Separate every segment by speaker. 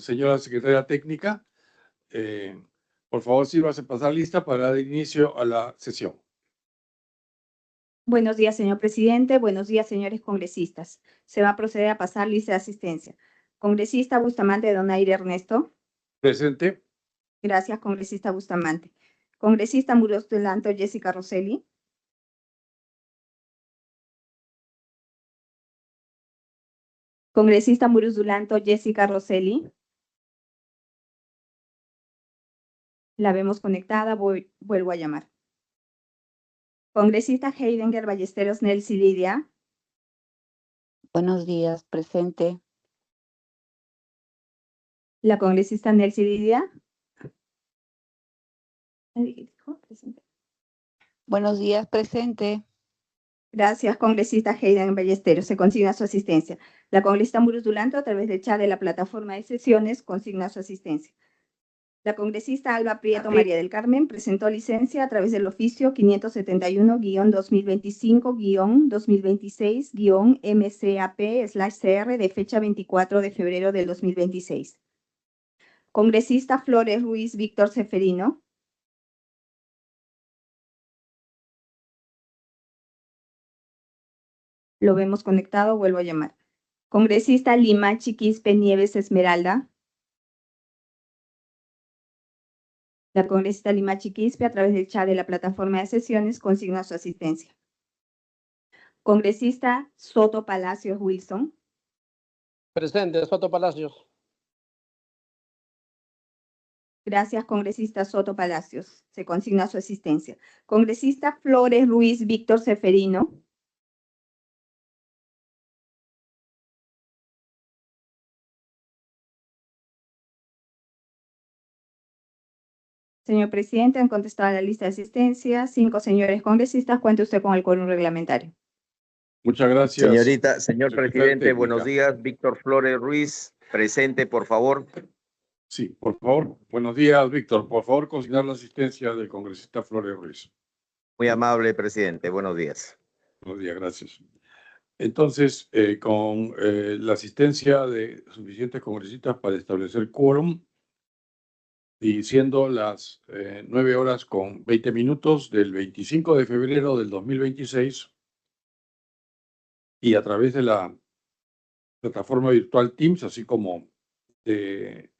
Speaker 1: Señora secretaria técnica, por favor, sírvase pasar lista para dar inicio a la sesión.
Speaker 2: Buenos días, señor presidente. Buenos días, señores congresistas. Se va a proceder a pasar lista de asistencia. Congresista Bustamante Donaire Ernesto.
Speaker 1: Presente.
Speaker 2: Gracias, congresista Bustamante. Congresista Muros Dulanto Jessica Rosselli. Congresista Muros Dulanto Jessica Rosselli. La vemos conectada, vuelvo a llamar. Congresista Heidinger Ballesteros Nelsi Lidia.
Speaker 3: Buenos días, presente.
Speaker 2: La congresista Nelsi Lidia.
Speaker 3: Buenos días, presente.
Speaker 2: Gracias, congresista Heidinger Ballesteros. Se consigna su asistencia. La congresista Muros Dulanto, a través del chat de la plataforma de sesiones, consigna su asistencia. La congresista Alba Prieto María del Carmen presentó licencia a través del oficio 571-2025-2026-MCAP/CR de fecha 24 de febrero del 2026. Congresista Flores Ruiz Víctor Seferino. Lo vemos conectado, vuelvo a llamar. Congresista Limachi Quispe Nieves Esmeralda. La congresista Limachi Quispe, a través del chat de la plataforma de sesiones, consigna su asistencia. Congresista Soto Palacios Wilson.
Speaker 4: Presente, Soto Palacios.
Speaker 2: Gracias, congresista Soto Palacios. Se consigna su asistencia. Congresista Flores Ruiz Víctor Seferino. Señor presidente, han contestado a la lista de asistencia 5 señores congresistas. Cuente usted con el quórum reglamentario.
Speaker 1: Muchas gracias.
Speaker 5: Señor presidente, buenos días. Víctor Flores Ruiz, presente, por favor.
Speaker 1: Sí, por favor. Buenos días, Víctor. Por favor, consignar la asistencia del congresista Flores Ruiz.
Speaker 5: Muy amable, presidente. Buenos días.
Speaker 1: Buenos días, gracias. Entonces, con la asistencia de suficientes congresistas para establecer quórum, y siendo las 9:20 del 25 de febrero del 2026, y a través de la plataforma virtual Teams, así como de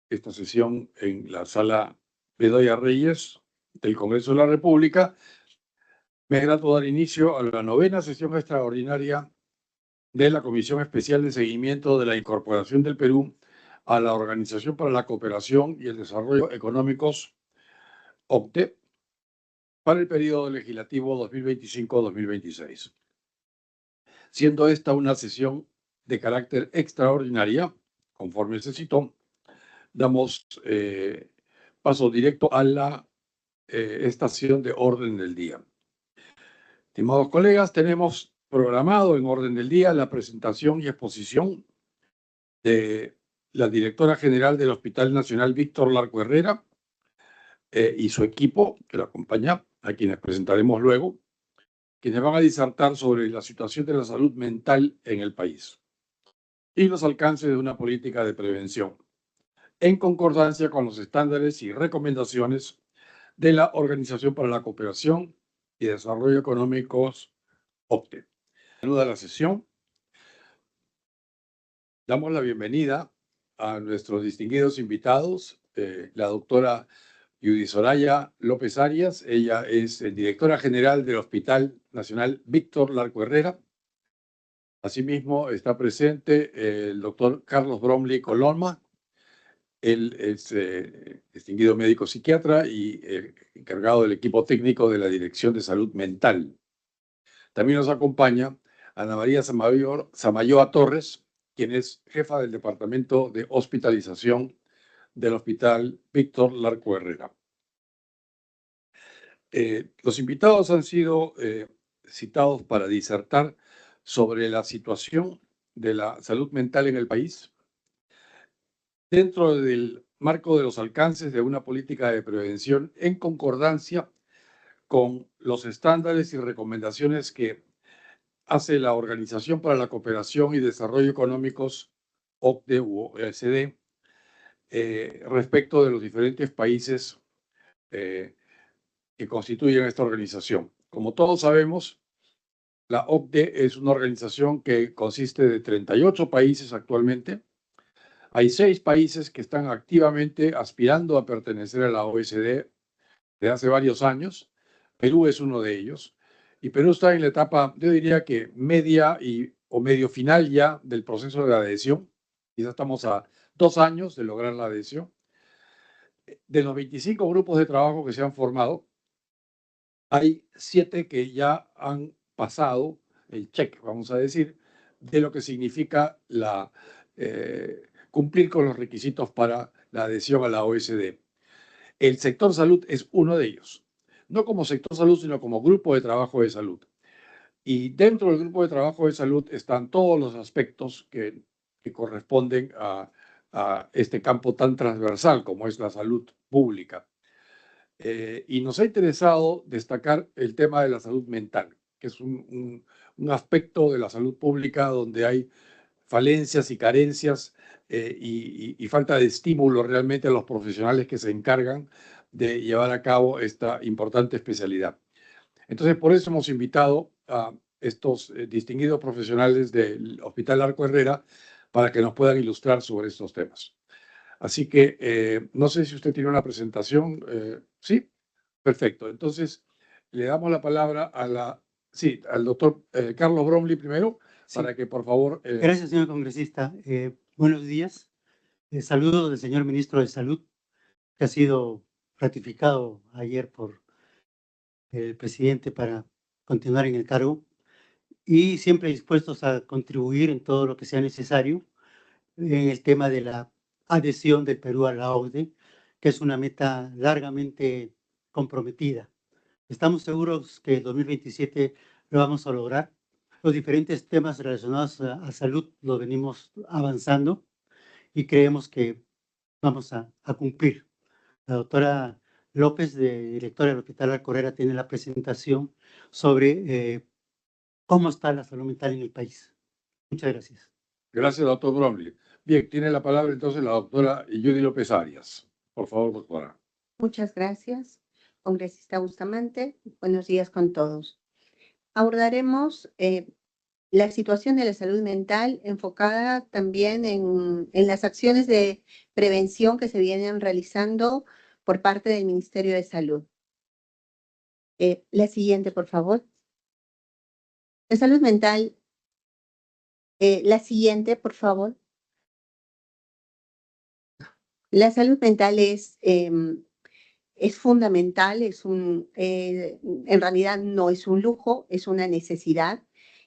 Speaker 1: esta sesión en la sala Bedoya Reyes del Congreso de la República, me es grato dar inicio a la 9ª sesión extraordinaria de la Comisión Especial de Seguimiento de la Incorporación del Perú a la Organización para la Cooperación y el Desarrollo Económicos, OCDE, para el periodo legislativo 2025-2026. Siendo esta una sesión de carácter extraordinaria, conforme se citó, damos paso directo a la estación de orden del día. Estimados colegas, tenemos programado en orden del día la presentación y exposición de la directora general del Hospital Nacional Víctor Larco Herrera y su equipo que lo acompaña, a quienes presentaremos luego, quienes van a disertar sobre la situación de la salud mental en el país y los alcances de una política de prevención, en concordancia con los estándares y recomendaciones de la Organización para la Cooperación y Desarrollo Económicos, OCDE. Saluda la sesión. Damos la bienvenida a nuestros distinguidos invitados, la doctora Yudy Soraya López Arias. Ella es directora general del Hospital Nacional Víctor Larco Herrera. Asimismo, está presente el doctor Carlos Bromley Coloma. Él es distinguido médico psiquiatra y encargado del equipo técnico de la Dirección de Salud Mental. También nos acompaña Ana María Samayoa Torres, quien es jefa del Departamento de Hospitalización del Hospital Víctor Larco Herrera. Los invitados han sido citados para disertar sobre la situación de la salud mental en el país dentro del marco de los alcances de una política de prevención en concordancia con los estándares y recomendaciones que hace la Organización para la Cooperación y Desarrollo Económicos, OCDE u OECD, respecto de los diferentes países que constituyen esta organización. Como todos sabemos, la OCDE es una organización que consiste de 38 países actualmente. Hay 6 países que están activamente aspirando a pertenecer a la OECD desde hace varios años. Perú es uno de ellos. Y Perú está en la etapa, yo diría que media o medio final ya del proceso de adhesión. Quizá estamos a 2 años de lograr la adhesión. De los 25 grupos de trabajo que se han formado, hay 7 que ya han pasado el check, vamos a decir, de lo que significa cumplir con los requisitos para la adhesión a la OECD. El sector salud es uno de ellos, no como sector salud, sino como grupo de trabajo de salud. Y dentro del grupo de trabajo de salud están todos los aspectos que corresponden a este campo tan transversal como es la salud pública. Y nos ha interesado destacar el tema de la salud mental, que es un aspecto de la salud pública donde hay falencias y carencias y falta de estímulo realmente a los profesionales que se encargan de llevar a cabo esta importante especialidad. Entonces, por eso hemos invitado a estos distinguidos profesionales del Hospital Arco Herrera para que nos puedan ilustrar sobre estos temas. Así que no sé si usted tiene una presentación. ¿Sí? Perfecto. Entonces, le damos la palabra al doctor Carlos Bromley primero,
Speaker 6: Sí.
Speaker 1: para que, por favor...
Speaker 6: Gracias, señor congresista. Buenos días. Saludo del señor ministro de Salud, que ha sido ratificado ayer por el presidente para continuar en el cargo, y siempre dispuestos a contribuir en todo lo que sea necesario en el tema de la adhesión del Perú a la OCDE, que es una meta largamente comprometida. Estamos seguros que en 2027 lo vamos a lograr. Los diferentes temas relacionados a salud los venimos avanzando y creemos que vamos a cumplir. La doctora López, directora del Hospital Arco Herrera, tiene la presentación sobre cómo está la salud mental en el país. Muchas gracias.
Speaker 1: Gracias, doctor Bromley. Bien, tiene la palabra entonces la doctora Judy López Arias. Por favor, doctora.
Speaker 7: Muchas gracias, congresista Bustamante. Buenos días con todos. Abordaremos la situación de la salud mental enfocada también en las acciones de prevención que se vienen realizando por parte del Ministerio de Salud. La siguiente, por favor. La salud mental. La siguiente, por favor. La salud mental es fundamental, en realidad no es un lujo, es una necesidad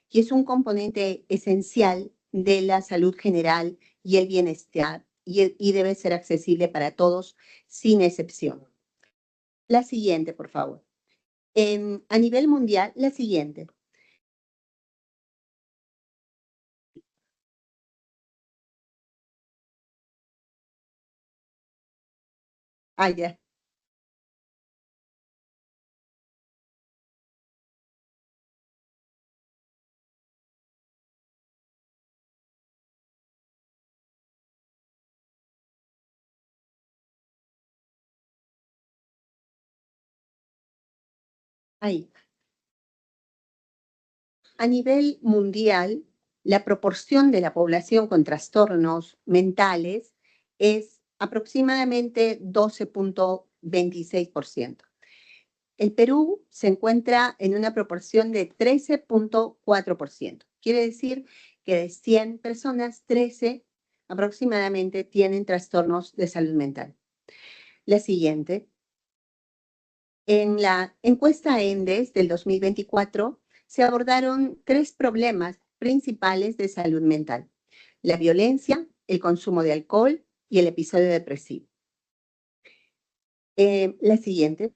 Speaker 7: y es un componente esencial de la salud general y el bienestar y debe ser accesible para todos sin excepción. La siguiente, por favor. A nivel mundial, la siguiente. Ya. Ahí. A nivel mundial, la proporción de la población con trastornos mentales es aproximadamente 12.26%. El Perú se encuentra en una proporción de 13.4%. Quiere decir que de 100 personas, 13 aproximadamente tienen trastornos de salud mental. La siguiente. En la encuesta ENDES del 2024 se abordaron 3 problemas principales de salud mental: la violencia, el consumo de alcohol y el episodio depresivo. La siguiente.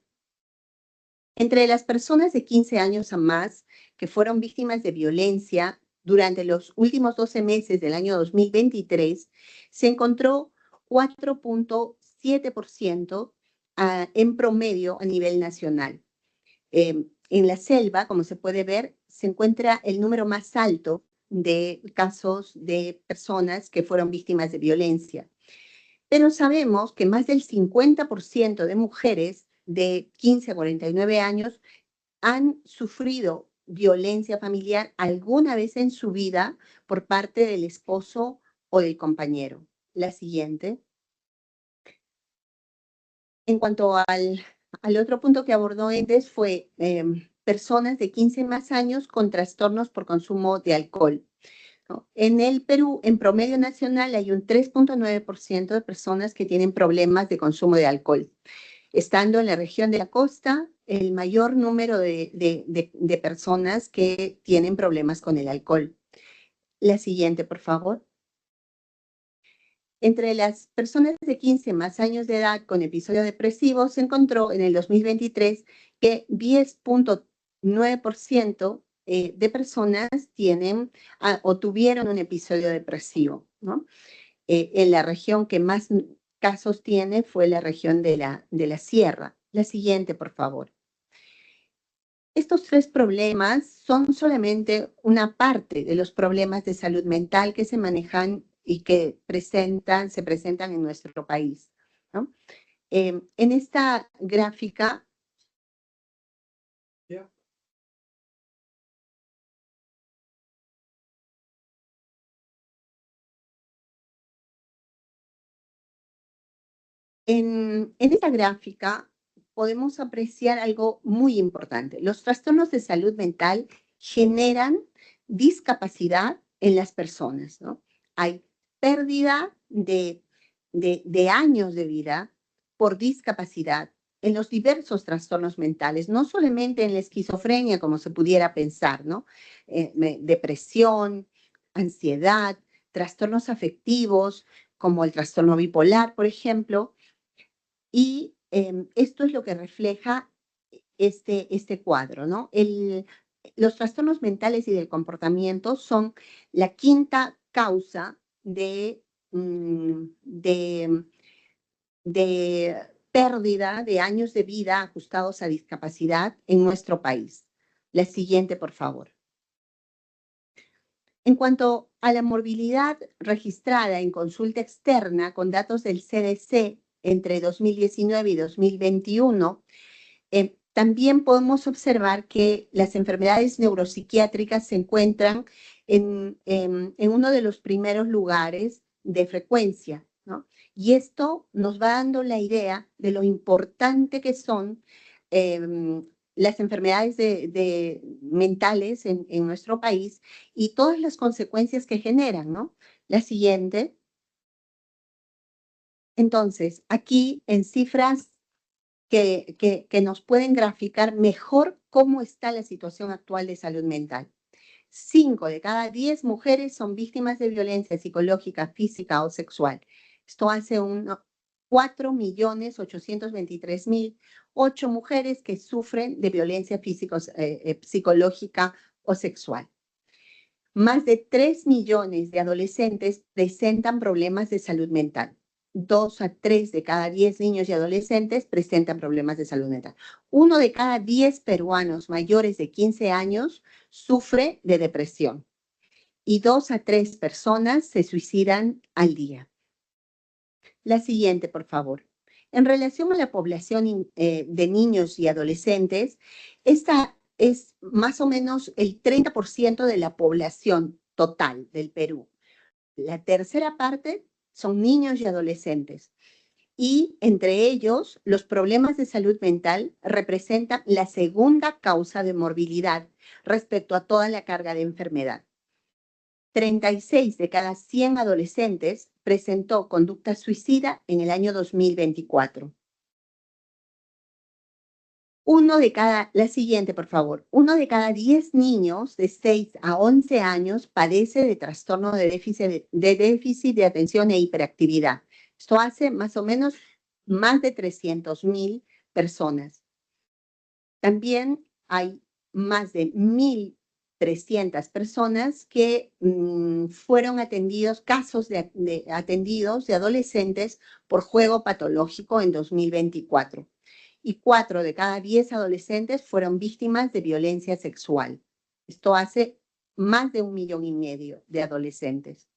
Speaker 7: Entre las personas de 15 años a más que fueron víctimas de violencia durante los últimos 12 meses del año 2023, se encontró 4.7% en promedio a nivel nacional. En la selva, como se puede ver, se encuentra el número más alto de casos de personas que fueron víctimas de violencia. Pero sabemos que más del 50% de mujeres de 15 a 49 años han sufrido violencia familiar alguna vez en su vida por parte del esposo o del compañero. La siguiente. En cuanto al otro punto que abordó Endes fue personas de 15 más años con trastornos por consumo de alcohol, ¿no? En el Perú, en promedio nacional, hay un 3.9% de personas que tienen problemas de consumo de alcohol. Estando en la región de la costa, el mayor número de personas que tienen problemas con el alcohol. La siguiente, por favor. Entre las personas de 15 más años de edad con episodio depresivo, se encontró en el 2023 que 10.9% de personas tienen o tuvieron un episodio depresivo, ¿no? En la región que más casos tiene fue la región de la Sierra. La siguiente, por favor. Estos 3 problemas son solamente una parte de los problemas de salud mental que se manejan y que se presentan en nuestro país, ¿no? En esta gráfica En esta gráfica podemos apreciar algo muy importante. Los trastornos de salud mental generan discapacidad en las personas, ¿no? Hay pérdida de años de vida por discapacidad en los diversos trastornos mentales, no solamente en la esquizofrenia, como se pudiera pensar, ¿no? Depresión, ansiedad, trastornos afectivos, como el trastorno bipolar, por ejemplo. Y esto es lo que refleja este cuadro, ¿no? Los trastornos mentales y del comportamiento son la quinta causa de pérdida de años de vida ajustados a discapacidad en nuestro país. La siguiente, por favor. En cuanto a la morbilidad registrada en consulta externa con datos del CDC entre 2019 y 2021, también podemos observar que las enfermedades neuropsiquiátricas se encuentran en uno de los primeros lugares de frecuencia, ¿no? Y esto nos va dando la idea de lo importante que son las enfermedades mentales en nuestro país y todas las consecuencias que generan, ¿no? La siguiente. Entonces, aquí en cifras que nos pueden graficar mejor cómo está la situación actual de salud mental. 5 de cada 10 mujeres son víctimas de violencia psicológica, física o sexual. Esto hace 4.823.008 mujeres que sufren de violencia psicológica o sexual. Más de 3 millones de adolescentes presentan problemas de salud mental. 2 a 3 de cada 10 niños y adolescentes presentan problemas de salud mental. 1 de cada 10 peruanos mayores de 15 años sufre de depresión. Y 2 a 3 personas se suicidan al día. La siguiente, por favor. En relación a la población de niños y adolescentes, esta es más o menos el 30% de la población total del Perú. La tercera parte son niños y adolescentes. Y entre ellos, los problemas de salud mental representan la segunda causa de morbilidad respecto a toda la carga de enfermedad. 36 de cada 100 adolescentes presentó conducta suicida en el año 2024. La siguiente, por favor. 1 de cada 10 niños de 6 a 11 años padece de trastorno de déficit de atención e hiperactividad. Esto hace más o menos más de 300.000 personas. También hay más de 1.300 personas que fueron casos atendidos de adolescentes por juego patológico en 2024. Y 4 de cada 10 adolescentes fueron víctimas de violencia sexual. Esto hace más de 1,5 millones de adolescentes.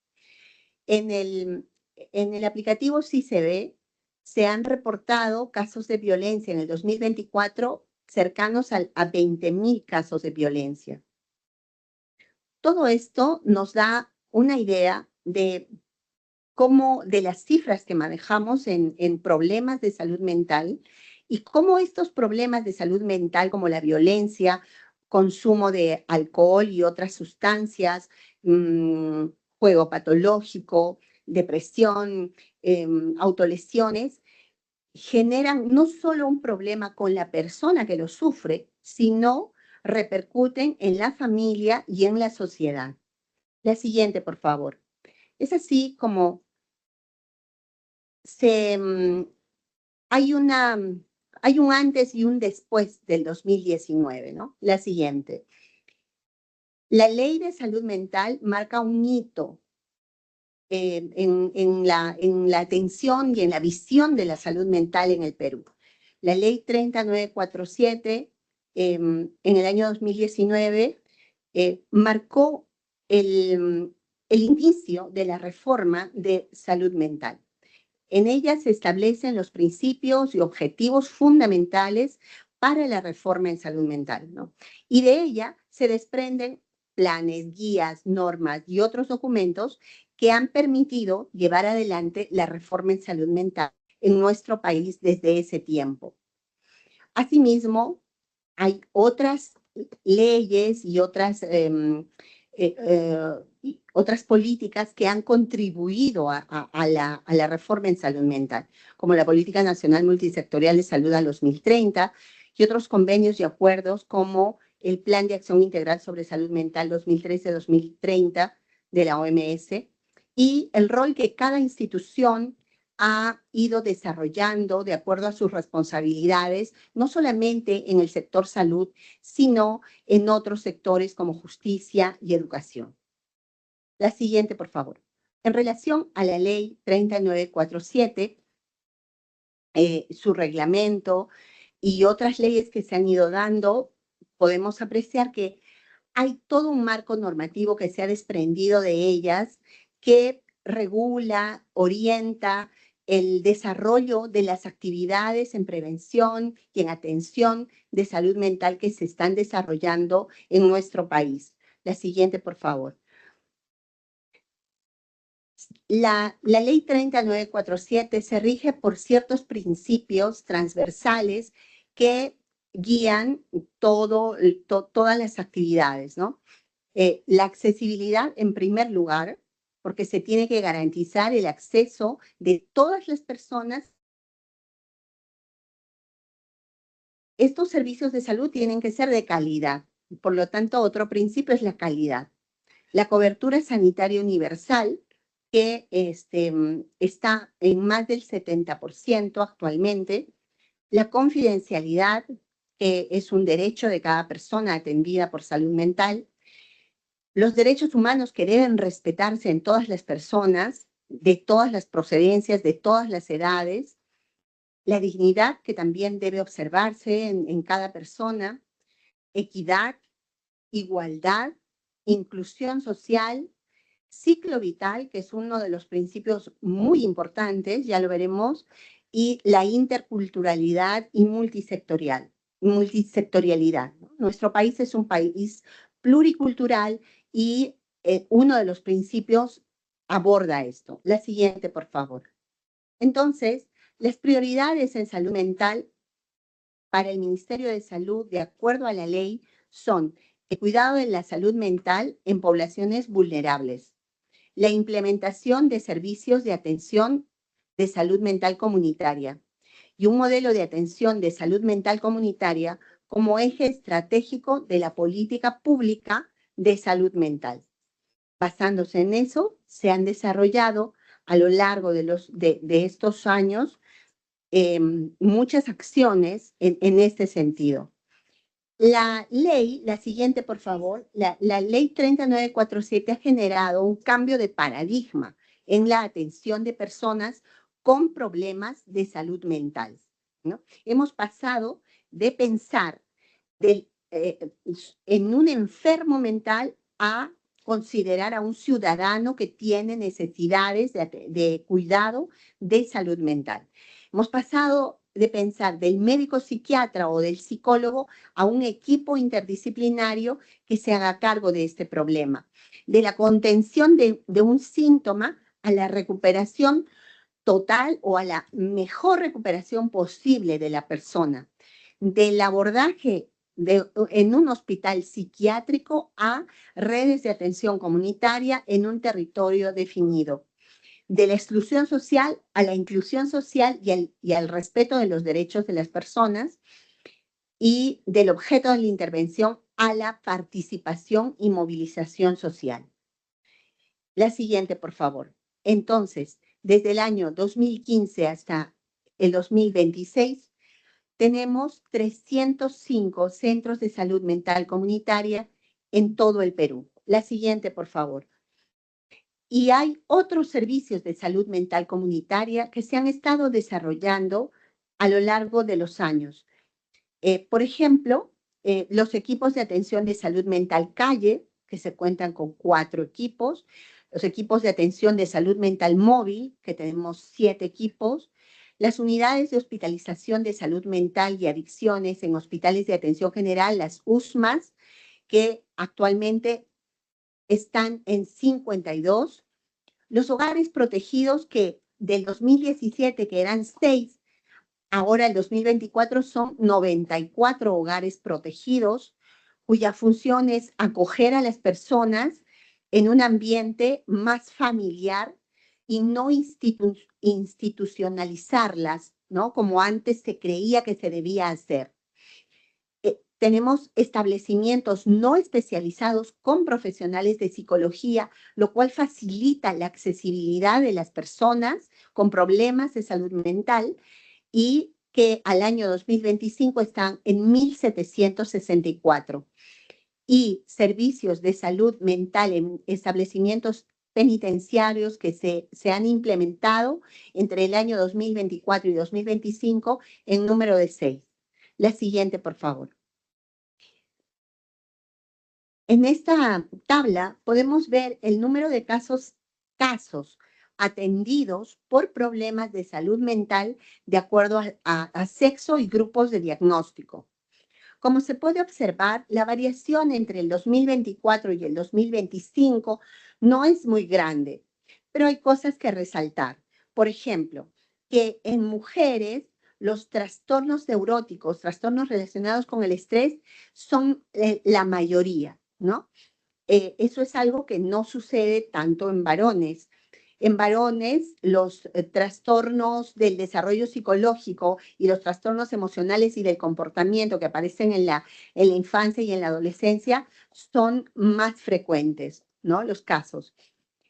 Speaker 7: En en el aplicativo sí se ve, se han reportado casos de violencia en el 2024 cercanos a 20.000 casos de violencia. Todo esto nos da una idea de de las cifras que manejamos en problemas de salud mental y cómo estos problemas de salud mental como la violencia, consumo de alcohol y otras sustancias, juego patológico, depresión, autolesiones, generan no solo un problema con la persona que lo sufre, sino repercuten en la familia y en la sociedad. La siguiente, por favor. Es así como hay un antes y un después del 2019, ¿no? La siguiente. La ley de salud mental marca un hito en la atención y en la visión de la salud mental en el Perú. La ley 30947 en el año 2019 marcó el inicio de la reforma de salud mental. En ella se establecen los principios y objetivos fundamentales para la reforma en salud mental, ¿no? Y de ella se desprenden planes, guías, normas y otros documentos que han permitido llevar adelante la reforma en salud mental en nuestro país desde ese tiempo. Asimismo, hay otras leyes y otras políticas que han contribuido a la reforma en salud mental, como la Política Nacional Multisectorial de Salud al 2030 y otros convenios y acuerdos como el Plan de Acción Integral sobre Salud Mental 2013-2030 de la OMS y el rol que cada institución ha ido desarrollando de acuerdo a sus responsabilidades, no solamente en el sector salud, sino en otros sectores como justicia y educación. La siguiente, por favor. En relación a la ley 3947, su reglamento y otras leyes que se han ido dando, podemos apreciar que hay todo un marco normativo que se ha desprendido de ellas, que regula, orienta el desarrollo de las actividades en prevención y en atención de salud mental que se están desarrollando en nuestro país. La siguiente, por favor. La ley 30947 se rige por ciertos principios transversales que guían todas las actividades, ¿no? La accesibilidad en primer lugar, porque se tiene que garantizar el acceso de todas las personas. Estos servicios de salud tienen que ser de calidad. Por lo tanto, otro principio es la calidad. La cobertura sanitaria universal, que está en más del 70% actualmente. La confidencialidad, que es un derecho de cada persona atendida por salud mental. Los derechos humanos que deben respetarse en todas las personas, de todas las procedencias, de todas las edades. La dignidad que también debe observarse en cada persona. Equidad, igualdad, inclusión social, ciclo vital, que es uno de los principios muy importantes, ya lo veremos, y la interculturalidad y multisectorialidad. Nuestro país es un país pluricultural y uno de los principios aborda esto. La siguiente, por favor. Entonces, las prioridades en salud mental para el Ministerio de Salud, de acuerdo a la ley, son el cuidado de la salud mental en poblaciones vulnerables, la implementación de servicios de atención de salud mental comunitaria y un modelo de atención de salud mental comunitaria como eje estratégico de la política pública de salud mental. Basándose en eso, se han desarrollado a lo largo de estos años muchas acciones en este sentido. La ley, la siguiente por favor, la ley 3947 ha generado un cambio de paradigma en la atención de personas con problemas de salud mental, ¿no? Hemos pasado de pensar en un enfermo mental a considerar a un ciudadano que tiene necesidades de cuidado de salud mental. Hemos pasado de pensar del médico psiquiatra o del psicólogo a un equipo interdisciplinario que se haga cargo de este problema, de la contención de un síntoma a la recuperación total o a la mejor recuperación posible de la persona, del abordaje en un hospital psiquiátrico a redes de atención comunitaria en un territorio definido, de la exclusión social a la inclusión social y al respeto de los derechos de las personas, y del objeto de la intervención a la participación y movilización social. La siguiente, por favor. Entonces, desde el año 2015 hasta el 2026, tenemos 305 centros de salud mental comunitaria en todo el Perú. La siguiente, por favor. Y hay otros servicios de salud mental comunitaria que se han estado desarrollando a lo largo de los años. Por ejemplo, los equipos de atención de salud mental calle, que se cuentan con 4 equipos, los equipos de atención de salud mental móvil, que tenemos 7 equipos, las unidades de hospitalización de salud mental y adicciones en hospitales de atención general, las USMAS, que actualmente están en 52, los hogares protegidos que del 2017, que eran 6, ahora el 2024 son 94 hogares protegidos, cuya función es acoger a las personas en un ambiente más familiar y no institucionalizarlas, ¿no? Como antes se creía que se debía hacer. Tenemos establecimientos no especializados con profesionales de psicología, lo cual facilita la accesibilidad de las personas con problemas de salud mental, y que al año 2025 están en 1.764. Y servicios de salud mental en establecimientos penitenciarios que se han implementado entre el año 2024 y 2025 en número de 6. La siguiente, por favor. En esta tabla podemos ver el número de casos atendidos por problemas de salud mental de acuerdo a sexo y grupos de diagnóstico. Como se puede observar, la variación entre el 2024 y el 2025 no es muy grande, pero hay cosas que resaltar. Por ejemplo, que en mujeres los trastornos neuróticos, trastornos relacionados con el estrés, son la mayoría, ¿no? Eso es algo que no sucede tanto en varones. En varones, los trastornos del desarrollo psicológico y los trastornos emocionales y del comportamiento que aparecen en la infancia y en la adolescencia son más frecuentes, ¿no? Los casos.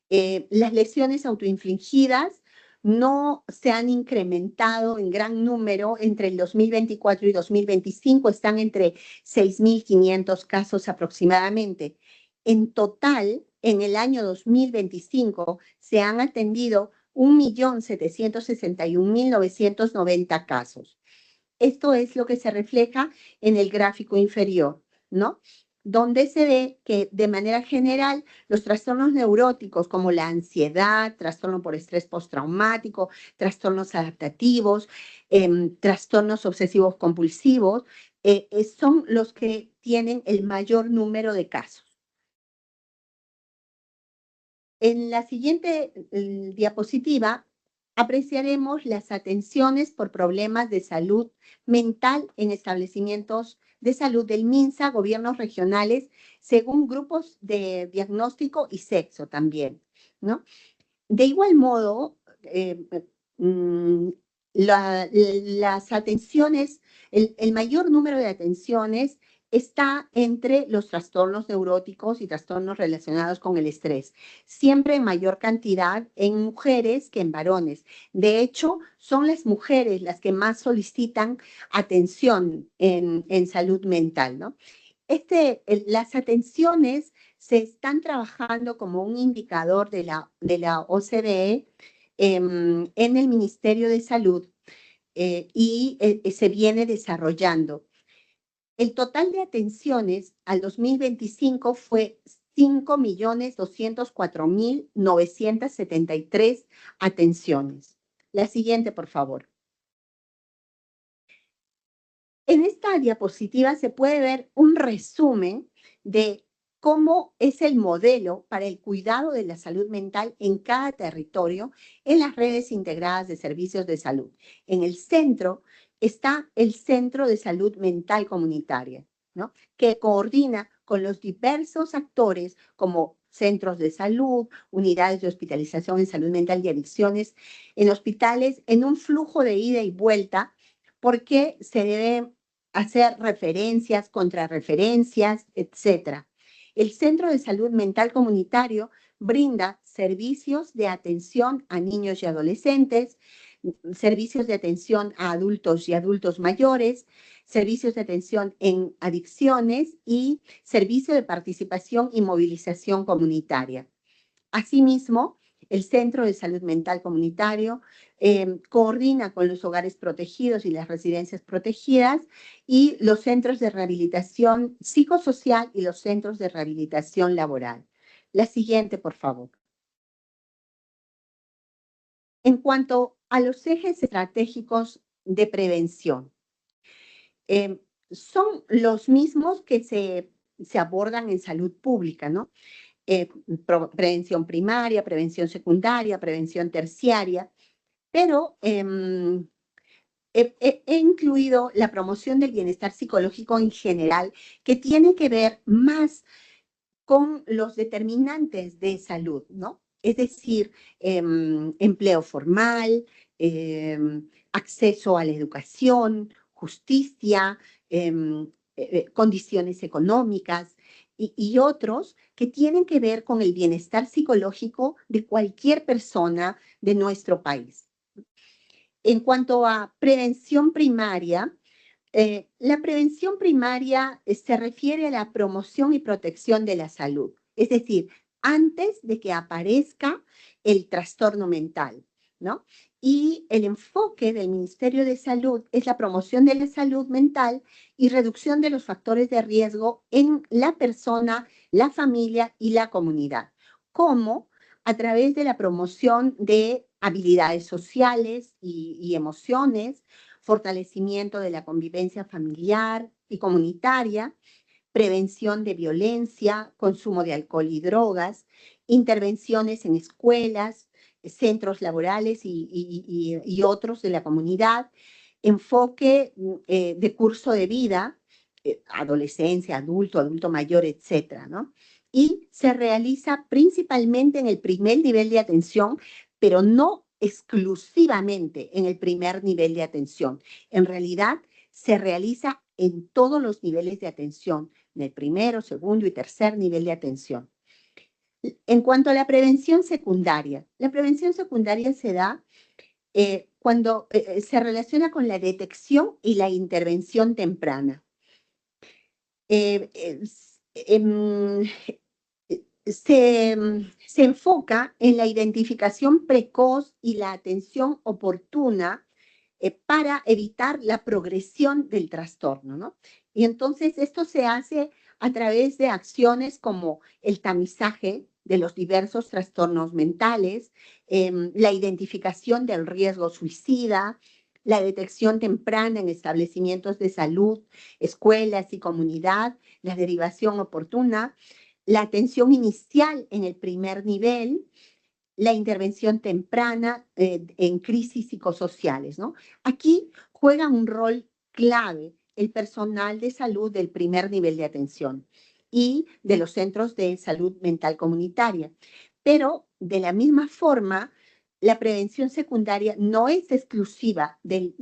Speaker 7: Las lesiones autoinfligidas no se han incrementado en gran número entre el 2024 y 2025, están entre 6.500 casos aproximadamente. En total, en el año 2025 se han atendido 1.761.990 casos. Esto es lo que se refleja en el gráfico inferior, ¿no? Donde se ve que de manera general los trastornos neuróticos como la ansiedad, trastorno por estrés postraumático, trastornos adaptativos, trastornos obsesivos compulsivos, son los que tienen el mayor número de casos. En la siguiente diapositiva apreciaremos las atenciones por problemas de salud mental en establecimientos de salud del MINSA, gobiernos regionales, según grupos de diagnóstico y sexo también, ¿no? De igual modo, las atenciones, el mayor número de atenciones está entre los trastornos neuróticos y trastornos relacionados con el estrés, siempre en mayor cantidad en mujeres que en varones. De hecho, son las mujeres las que más solicitan atención en salud mental, ¿no? Las atenciones se están trabajando como un indicador de la OCDE en el Ministerio de Salud y se viene desarrollando. El total de atenciones al 2025 fue 5.204.973 atenciones. La siguiente, por favor. En esta diapositiva se puede ver un resumen de cómo es el modelo para el cuidado de la salud mental en cada territorio en las redes integradas de servicios de salud. En el centro está el Centro de Salud Mental Comunitaria, ¿no? Que coordina con los diversos actores como centros de salud, unidades de hospitalización en salud mental y adicciones, en hospitales, en un flujo de ida y vuelta, porque se deben hacer referencias, contrarreferencias, etcétera. El Centro de Salud Mental Comunitario brinda servicios de atención a niños y adolescentes, servicios de atención a adultos y adultos mayores, servicios de atención en adicciones y servicio de participación y movilización comunitaria. Asimismo, el Centro de Salud Mental Comunitario coordina con los hogares protegidos y las residencias protegidas y los centros de rehabilitación psicosocial y los centros de rehabilitación laboral. La siguiente, por favor. En cuanto a los ejes estratégicos de prevención, son los mismos que se abordan en salud pública, ¿no? Prevención primaria, prevención secundaria, prevención terciaria, pero he incluido la promoción del bienestar psicológico en general, que tiene que ver más con los determinantes de salud, ¿no? Es decir, empleo formal, acceso a la educación, justicia, condiciones económicas y otros que tienen que ver con el bienestar psicológico de cualquier persona de nuestro país. En cuanto a prevención primaria, la prevención primaria se refiere a la promoción y protección de la salud, es decir, antes de que aparezca el trastorno mental, ¿no? Y el enfoque del Ministerio de Salud es la promoción de la salud mental y reducción de los factores de riesgo en la persona, la familia y la comunidad, como a través de la promoción de habilidades sociales y emociones, fortalecimiento de la convivencia familiar y comunitaria, prevención de violencia, consumo de alcohol y drogas, intervenciones en escuelas, centros laborales y otros de la comunidad, enfoque de curso de vida, adolescencia, adulto mayor, etcétera, ¿no? Y se realiza principalmente en el primer nivel de atención, pero no exclusivamente en el primer nivel de atención. En realidad, se realiza en todos los niveles de atención, en el primero, segundo y tercer nivel de atención. En cuanto a la prevención secundaria se da cuando se relaciona con la detección y la intervención temprana. Se enfoca en la identificación precoz y la atención oportuna para evitar la progresión del trastorno, ¿no? Y entonces esto se hace a través de acciones como el tamizaje de los diversos trastornos mentales, la identificación del riesgo suicida, la detección temprana en establecimientos de salud, escuelas y comunidad, la derivación oportuna, la atención inicial en el primer nivel, la intervención temprana en crisis psicosociales, ¿no? Aquí juega un rol clave el personal de salud del primer nivel de atención y de los centros de salud mental comunitaria. Pero de la misma forma, la prevención secundaria no es exclusiva del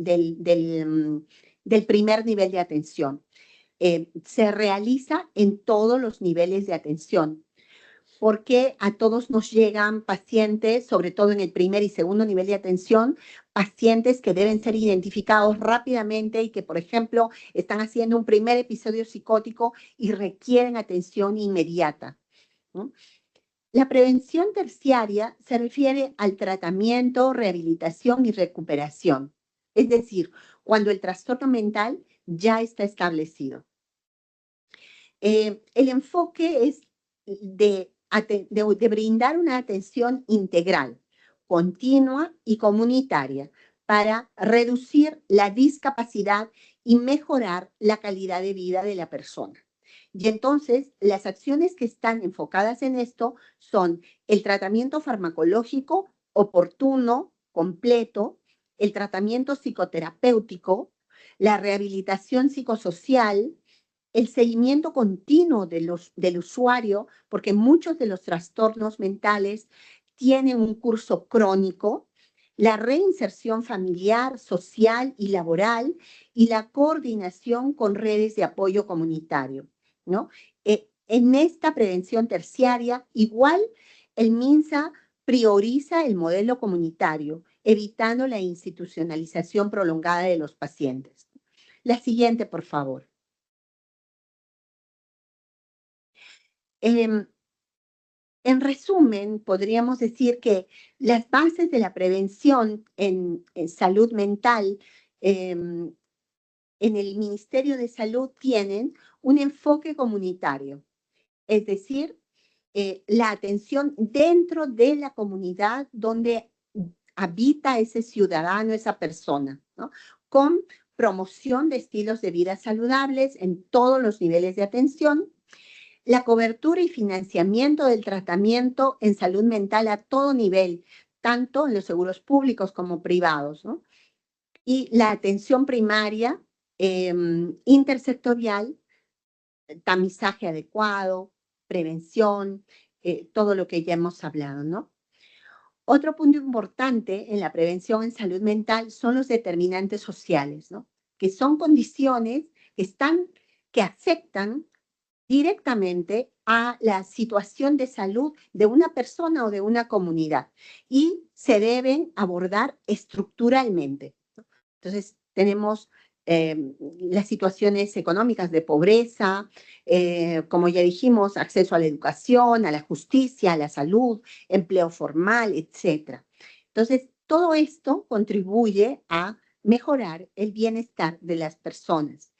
Speaker 7: primer nivel de atención. Se realiza en todos los niveles de atención, porque a todos nos llegan pacientes, sobre todo en el primer y segundo nivel de atención, pacientes que deben ser identificados rápidamente y que, por ejemplo, están haciendo un primer episodio psicótico y requieren atención inmediata, ¿no? La prevención terciaria se refiere al tratamiento, rehabilitación y recuperación, es decir, cuando el trastorno mental ya está establecido. El enfoque es de brindar una atención integral, continua y comunitaria para reducir la discapacidad y mejorar la calidad de vida de la persona. Y entonces, las acciones que están enfocadas en esto son el tratamiento farmacológico oportuno, completo, el tratamiento psicoterapéutico, la rehabilitación psicosocial, el seguimiento continuo del usuario, porque muchos de los trastornos mentales tienen un curso crónico, la reinserción familiar, social y laboral, y la coordinación con redes de apoyo comunitario, ¿no? En esta prevención terciaria, igual el MINSA prioriza el modelo comunitario, evitando la institucionalización prolongada de los pacientes. La siguiente, por favor. En resumen, podríamos decir que las bases de la prevención en salud mental en el Ministerio de Salud tienen un enfoque comunitario, es decir, la atención dentro de la comunidad donde habita ese ciudadano, esa persona, ¿no? Con promoción de estilos de vida saludables en todos los niveles de atención, la cobertura y financiamiento del tratamiento en salud mental a todo nivel, tanto en los seguros públicos como privados, ¿no? Y la atención primaria, intersectorial, tamizaje adecuado, prevención, todo lo que ya hemos hablado, ¿no? Otro punto importante en la prevención en salud mental son los determinantes sociales, ¿no? Que son condiciones que afectan directamente a la situación de salud de una persona o de una comunidad y se deben abordar estructuralmente, ¿no? Entonces, tenemos las situaciones económicas de pobreza, como ya dijimos, acceso a la educación, a la justicia, a la salud, empleo formal, etc. Entonces, todo esto contribuye a mejorar el bienestar de las personas.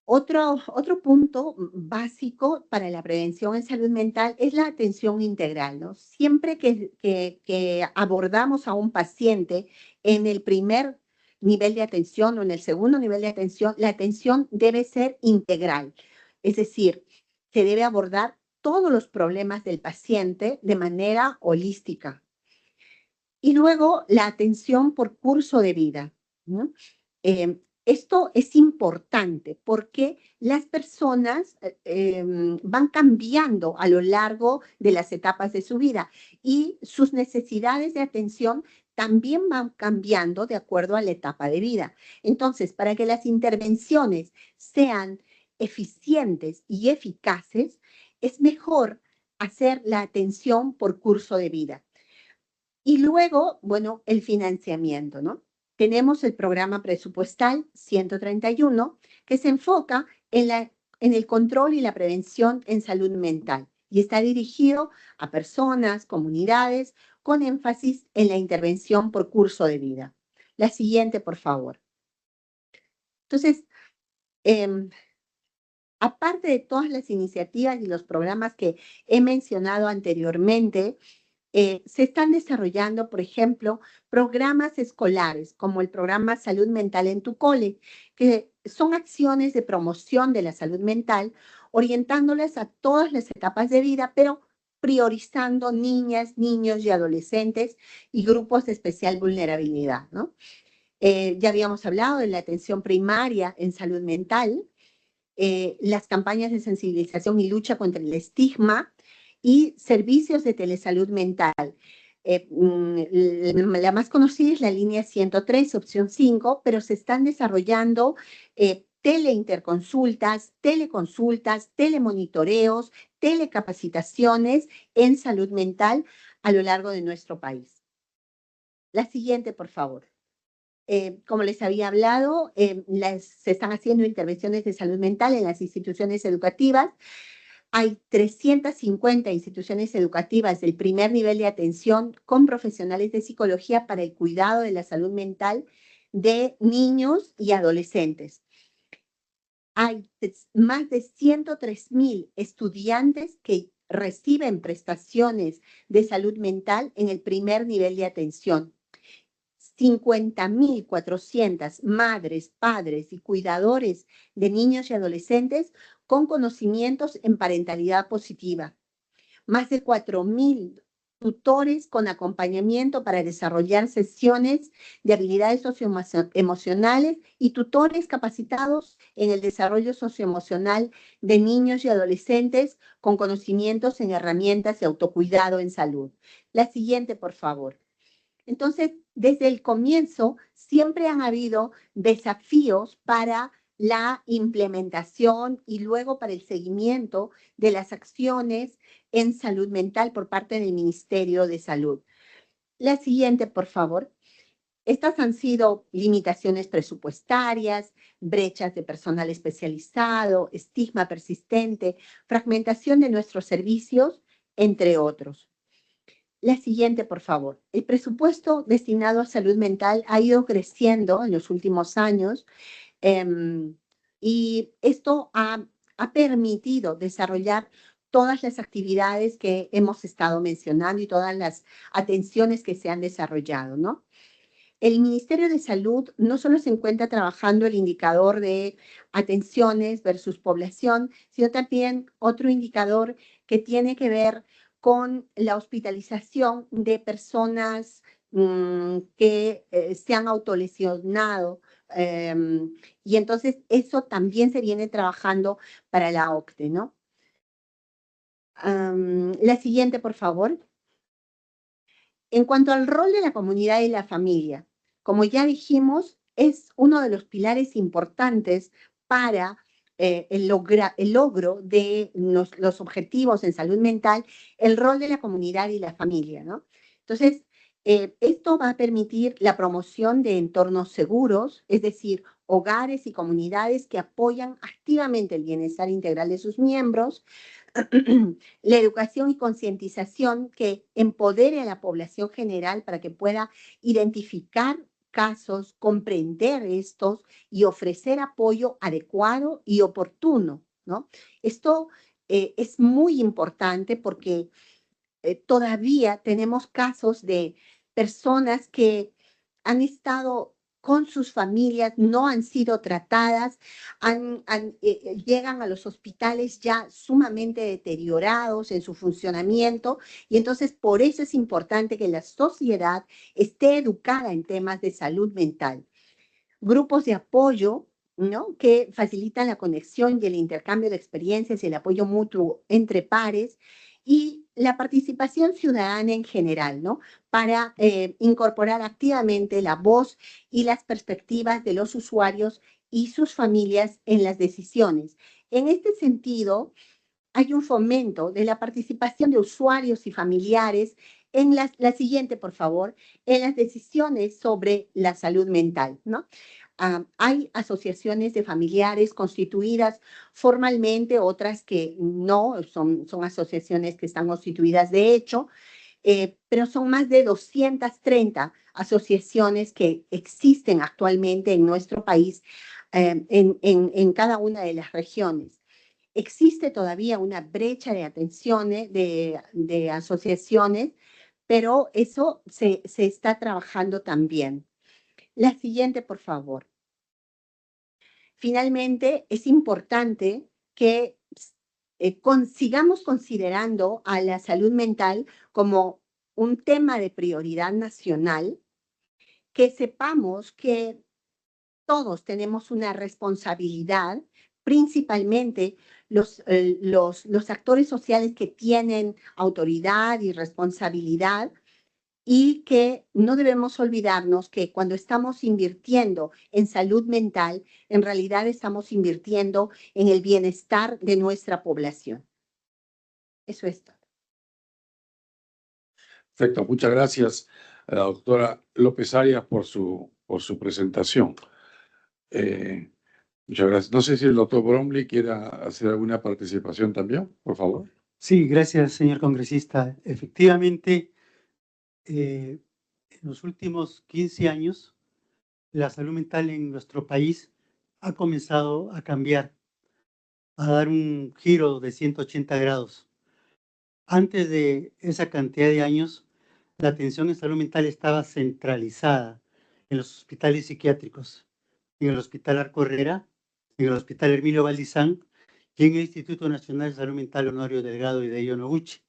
Speaker 7: Otro punto básico para la prevención en salud mental es la atención integral, ¿no? Siempre que abordamos a un paciente en el primer nivel de atención o en el segundo nivel de atención, la atención debe ser integral. Es decir, se debe abordar todos los problemas del paciente de manera holística. Y luego la atención por curso de vida, ¿no? Esto es importante porque las personas van cambiando a lo largo de las etapas de su vida y sus necesidades de atención también van cambiando de acuerdo a la etapa de vida. Entonces, para que las intervenciones sean eficientes y eficaces, es mejor hacer la atención por curso de vida. Y luego, bueno, el financiamiento, ¿no? Tenemos el programa presupuestal 131 que se enfoca en el control y la prevención en salud mental y está dirigido a personas, comunidades, con énfasis en la intervención por curso de vida. La siguiente, por favor. Entonces, aparte de todas las iniciativas y los programas que he mencionado anteriormente, se están desarrollando, por ejemplo, programas escolares como el programa Salud Mental en tu Cole, que son acciones de promoción de la salud mental, orientándoles a todas las etapas de vida, pero priorizando niñas, niños y adolescentes y grupos de especial vulnerabilidad, ¿no? Ya habíamos hablado de la atención primaria en salud mental, las campañas de sensibilización y lucha contra el estigma, y servicios de telesalud mental. La más conocida es la línea 103, opción 5, pero se están desarrollando teleinterconsultas, teleconsultas, telemonitoreos, telecapacitaciones en salud mental a lo largo de nuestro país. La siguiente, por favor. Como les había hablado, se están haciendo intervenciones de salud mental en las instituciones educativas. Hay 350 instituciones educativas del primer nivel de atención con profesionales de psicología para el cuidado de la salud mental de niños y adolescentes. hay más de 103.000 estudiantes que reciben prestaciones de salud mental en el primer nivel de atención. 50.400 madres, padres y cuidadores de niños y adolescentes con conocimientos en parentalidad positiva. Más de 4.000 tutores con acompañamiento para desarrollar sesiones de habilidades socioemocionales y tutores capacitados en el desarrollo socioemocional de niños y adolescentes con conocimientos en herramientas de autocuidado en salud. La siguiente, por favor. Entonces, desde el comienzo siempre han habido desafíos para la implementación y luego para el seguimiento de las acciones en salud mental por parte del Ministerio de Salud. La siguiente, por favor. Estas han sido limitaciones presupuestarias, brechas de personal especializado, estigma persistente, fragmentación de nuestros servicios, entre otros. La siguiente, por favor. El presupuesto destinado a salud mental ha ido creciendo en los últimos años y esto ha permitido desarrollar todas las actividades que hemos estado mencionando y todas las atenciones que se han desarrollado, ¿no? El Ministerio de Salud no solo se encuentra trabajando el indicador de atenciones versus población, sino también otro indicador que tiene que ver con la hospitalización de personas que se han autolesionado. Y entonces eso también se viene trabajando para la OCDE, ¿no? La siguiente, por favor. En cuanto al rol de la comunidad y la familia, como ya dijimos, es uno de los pilares importantes para el logro de los objetivos en salud mental, el rol de la comunidad y la familia, ¿no? Entonces, esto va a permitir la promoción de entornos seguros, es decir, hogares y comunidades que apoyan activamente el bienestar integral de sus miembros, la educación y concientización que empodere a la población general para que pueda identificar casos, comprender estos y ofrecer apoyo adecuado y oportuno, ¿no? Esto es muy importante porque todavía tenemos casos de personas que han estado con sus familias, no han sido tratadas, llegan a los hospitales ya sumamente deteriorados en su funcionamiento y entonces por eso es importante que la sociedad esté educada en temas de salud mental. Grupos de apoyo, ¿no?, que facilitan la conexión y el intercambio de experiencias y el apoyo mutuo entre pares y la participación ciudadana en general, ¿no?, para incorporar activamente la voz y las perspectivas de los usuarios y sus familias en las decisiones. En este sentido, hay un fomento de la participación de usuarios y familiares en la siguiente, por favor, en las decisiones sobre la salud mental, ¿no? Hay asociaciones de familiares constituidas formalmente, otras que no, son asociaciones que están constituidas de hecho, pero son más de 230 asociaciones que existen actualmente en nuestro país, en cada una de las regiones. Existe todavía una brecha de atenciones, de asociaciones, pero eso se está trabajando también. La siguiente, por favor. Finalmente, es importante que sigamos considerando a la salud mental como un tema de prioridad nacional, que sepamos que todos tenemos una responsabilidad, principalmente los actores sociales que tienen autoridad y responsabilidad, y que no debemos olvidarnos que cuando estamos invirtiendo en salud mental, en realidad estamos invirtiendo en el bienestar de nuestra población. Eso es todo.
Speaker 1: Perfecto, muchas gracias a la doctora López Arias por su presentación. Muchas gracias. No sé si el doctor Bromley quiera hacer alguna participación también, por favor.
Speaker 6: Sí, gracias, señor congresista. Efectivamente, en los últimos 15 años, la salud mental en nuestro país ha comenzado a cambiar a dar un giro de 180 grados. Antes de esa cantidad de años, la atención en salud mental estaba centralizada en los hospitales psiquiátricos, en el Hospital Arco Herrera, en el Hospital Hermilio Valdizán y en el Instituto Nacional de Salud Mental Honorio Delgado y Deio Noguchi.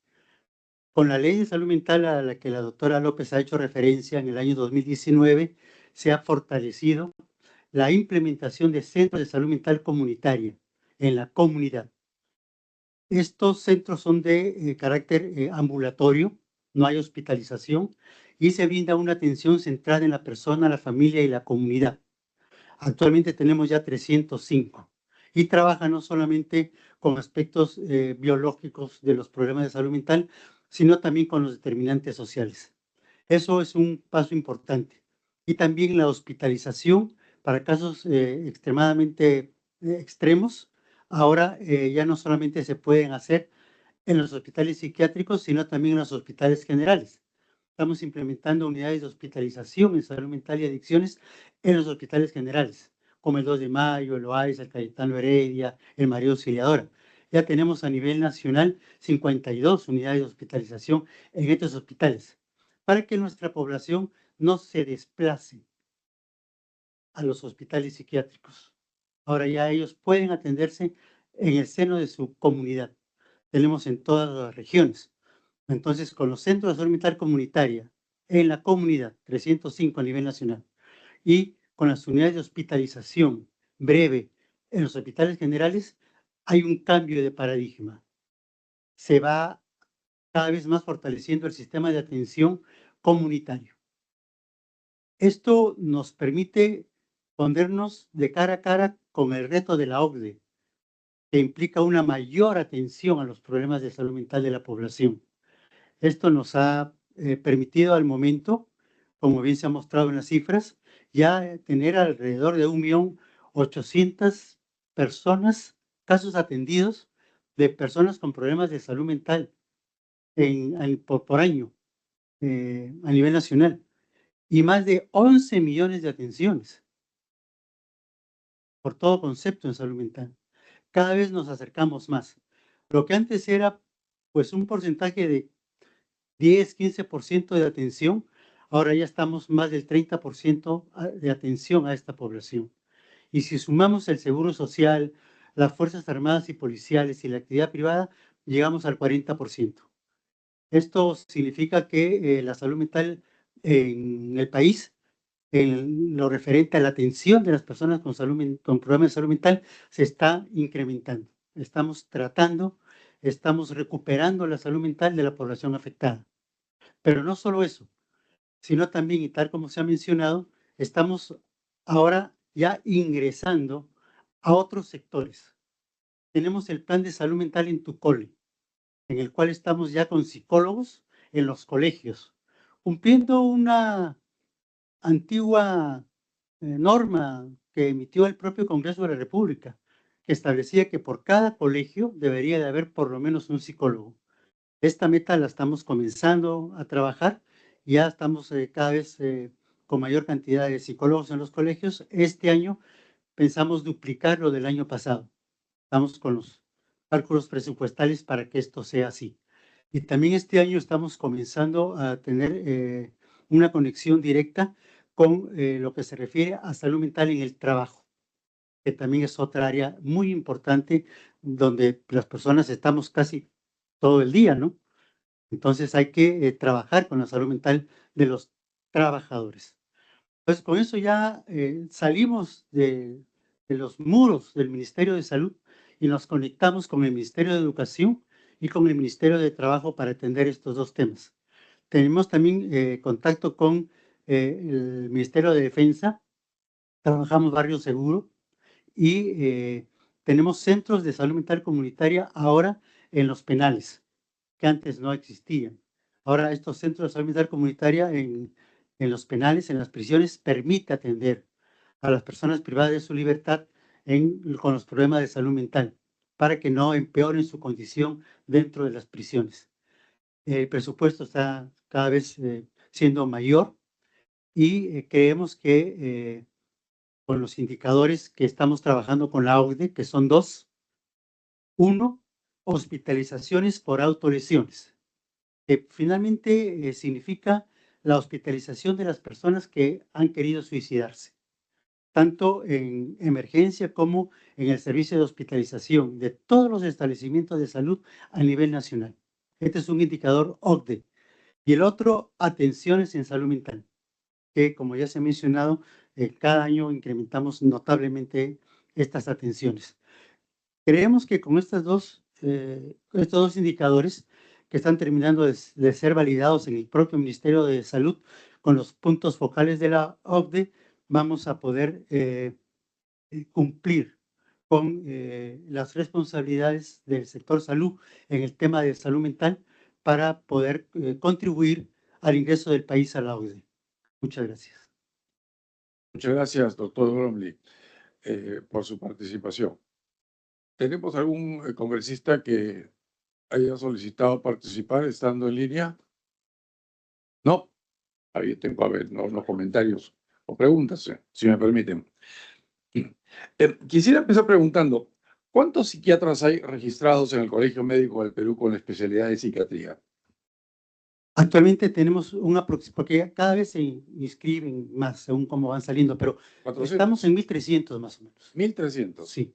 Speaker 6: Con la ley de salud mental a la que la doctora López ha hecho referencia en el año 2019, se ha fortalecido la implementación de centros de salud mental comunitaria en la comunidad. Estos centros son de carácter ambulatorio, no hay hospitalización y se brinda una atención centrada en la persona, la familia y la comunidad. Actualmente tenemos ya 305 y trabaja no solamente con aspectos biológicos de los problemas de salud mental, sino también con los determinantes sociales. Eso es un paso importante. Y también la hospitalización para casos extremadamente extremos. Ahora ya no solamente se pueden hacer en los hospitales psiquiátricos, sino también en los hospitales generales. Estamos implementando unidades de hospitalización en salud mental y adicciones en los hospitales generales, como el 2 de Mayo, el OAIS, el Cayetano Heredia, el María Auxiliadora. Ya tenemos a nivel nacional 52 unidades de hospitalización en estos hospitales, para que nuestra población no se desplace a los hospitales psiquiátricos. Ahora ya ellos pueden atenderse en el seno de su comunidad. Tenemos en todas las regiones. Entonces, con los centros de salud mental comunitaria en la comunidad, 305 a nivel nacional, y con las unidades de hospitalización breve en los hospitales generales, hay un cambio de paradigma. Se va cada vez más fortaleciendo el sistema de atención comunitario. Esto nos permite ponernos de cara a cara con el reto de la OCDE, que implica una mayor atención a los problemas de salud mental de la población. Esto nos ha permitido al momento, como bien se ha mostrado en las cifras, ya tener alrededor de 1.800.000 personas, casos atendidos de personas con problemas de salud mental por año a nivel nacional y más de 11 millones de atenciones por todo concepto en salud mental. Cada vez nos acercamos más. Lo que antes era pues un porcentaje de 10-15% de atención, ahora ya estamos más del 30% de atención a esta población. Y si sumamos el seguro social, las Fuerzas Armadas y Policiales y la actividad privada, llegamos al 40%. Esto significa que la salud mental en el país, en lo referente a la atención de las personas con problemas de salud mental, se está incrementando. Estamos recuperando la salud mental de la población afectada. Pero no solo eso, sino también, y tal como se ha mencionado, estamos ahora ya ingresando a otros sectores. Tenemos el plan de salud mental en Tucole, en el cual estamos ya con psicólogos en los colegios, cumpliendo una antigua norma que emitió el propio Congreso de la República, que establecía que por cada colegio debería de haber por lo menos un psicólogo. Esta meta la estamos comenzando a trabajar, ya estamos cada vez con mayor cantidad de psicólogos en los colegios. Este año pensamos duplicar lo del año pasado. Estamos con los cálculos presupuestales para que esto sea así. Y también este año estamos comenzando a tener una conexión directa con lo que se refiere a salud mental en el trabajo, que también es otra área muy importante donde las personas estamos casi todo el día, ¿no? Entonces hay que trabajar con la salud mental de los trabajadores. Entonces con eso ya salimos de los muros del Ministerio de Salud y nos conectamos con el Ministerio de Educación y con el Ministerio de Trabajo para atender estos dos temas. Tenemos también contacto con el Ministerio de Defensa, trabajamos Barrio Seguro y tenemos centros de salud mental comunitaria ahora en los penales, que antes no existían. Ahora estos centros de salud mental comunitaria en los penales, en las prisiones, permite atender a las personas privadas de su libertad con los problemas de salud mental, para que no empeoren su condición dentro de las prisiones. El presupuesto está cada vez siendo mayor y creemos que con los indicadores que estamos trabajando con la OCDE, que son dos, Uno, hospitalizaciones por autolesiones, que finalmente significa la hospitalización de las personas que han querido suicidarse, tanto en emergencia como en el servicio de hospitalización de todos los establecimientos de salud a nivel nacional. Este es un indicador OCDE. Y el otro, atenciones en salud mental, que como ya se ha mencionado, cada año incrementamos notablemente estas atenciones. Creemos que con estos dos indicadores que están terminando de ser validados en el propio Ministerio de Salud con los puntos focales de la OCDE, vamos a poder cumplir con las responsabilidades del sector salud en el tema de salud mental para poder contribuir al ingreso del país a la OCDE. Muchas gracias.
Speaker 1: Muchas gracias, doctor Bromley, por su participación. ¿Tenemos algún congresista que haya solicitado participar estando en línea? No. Ahí tengo, a ver, los comentarios o preguntas, si me permiten. Quisiera empezar preguntando, ¿cuántos psiquiatras hay registrados en el Colegio Médico del Perú con la especialidad de psiquiatría?
Speaker 6: Actualmente tenemos porque cada vez se inscriben más según cómo van saliendo, pero
Speaker 1: 400.
Speaker 6: estamos en 1.300 más o menos.
Speaker 1: 1.300.
Speaker 6: Sí.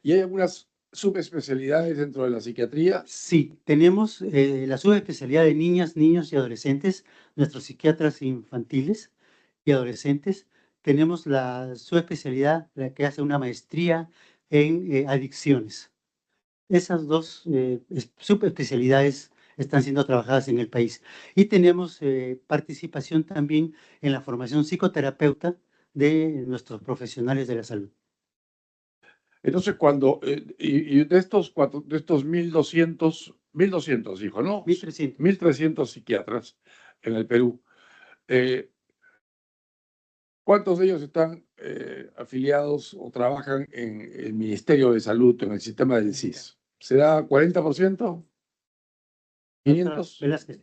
Speaker 1: ¿Y hay algunas subespecialidades dentro de la psiquiatría?
Speaker 6: Sí, tenemos la subespecialidad de niñas, niños y adolescentes, nuestros psiquiatras infantiles y adolescentes. Tenemos la subespecialidad, la que hace una maestría en adicciones. Esas dos subespecialidades están siendo trabajadas en el país. Y tenemos participación también en la formación psicoterapeuta de nuestros profesionales de la salud.
Speaker 1: Entonces, y de estos 1.200, dijo, ¿no?
Speaker 6: 1.300.
Speaker 1: 1.300 psiquiatras en el Perú. ¿Cuántos de ellos están afiliados o trabajan en el Ministerio de Salud, en el sistema del SIS? ¿Será 40%? ¿500?
Speaker 6: Velázquez.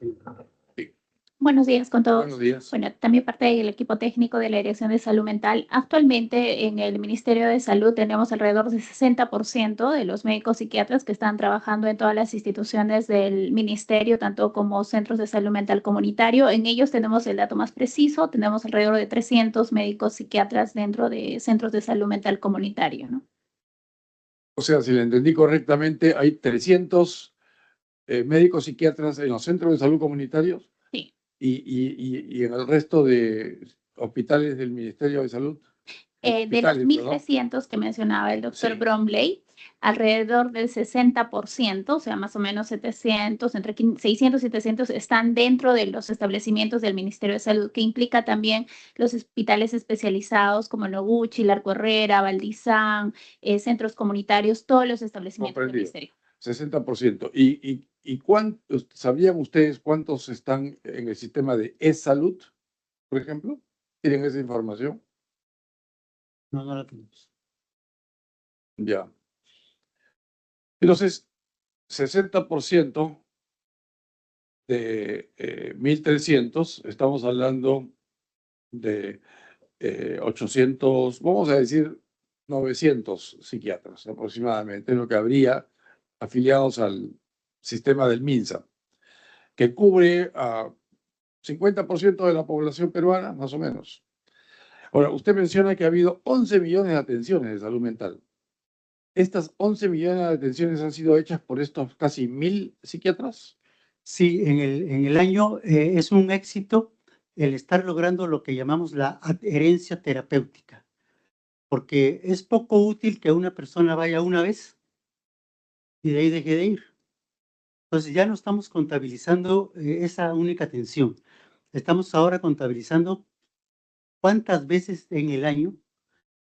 Speaker 8: Buenos días con todos.
Speaker 1: Buenos días.
Speaker 8: Bueno, también parte del equipo técnico de la Dirección de Salud Mental. Actualmente en el Ministerio de Salud tenemos alrededor del 60% de los médicos psiquiatras que están trabajando en todas las instituciones del ministerio, tanto como centros de salud mental comunitario. En ellos tenemos el dato más preciso, tenemos alrededor de 300 médicos psiquiatras dentro de centros de salud mental comunitario, ¿no?
Speaker 1: O sea, si le entendí correctamente, hay 300 médicos psiquiatras en los centros de salud comunitarios.
Speaker 8: Sí.
Speaker 1: Y en el resto de hospitales del Ministerio de Salud.
Speaker 8: De los 1.300 que mencionaba el doctor
Speaker 1: Sí.
Speaker 8: Bromley, alrededor del 60%, o sea, más o menos 700, entre 600 y 700 están dentro de los establecimientos del Ministerio de Salud, que implica también los hospitales especializados como Noguchi, Larco Herrera, Valdizán, centros comunitarios, todos los establecimientos del Ministerio.
Speaker 1: 60%. ¿Sabrían ustedes cuántos están en el sistema de e-salud, por ejemplo? ¿Tienen esa información?
Speaker 6: No, no la tenemos.
Speaker 1: Ya. Entonces, 60% de 1.300, estamos hablando de 800, vamos a decir 900 psiquiatras aproximadamente, lo que habría afiliados al sistema del MINSA, que cubre a 50% de la población peruana, más o menos. Ahora, usted menciona que ha habido 11 millones de atenciones de salud mental. ¿Estas 11 millones de atenciones han sido hechas por estos casi 1.000 psiquiatras?
Speaker 6: Sí, en el año es un éxito el estar logrando lo que llamamos la adherencia terapéutica, porque es poco útil que una persona vaya una vez y de ahí deje de ir. Entonces ya no estamos contabilizando esa única atención. Estamos ahora contabilizando cuántas veces en el año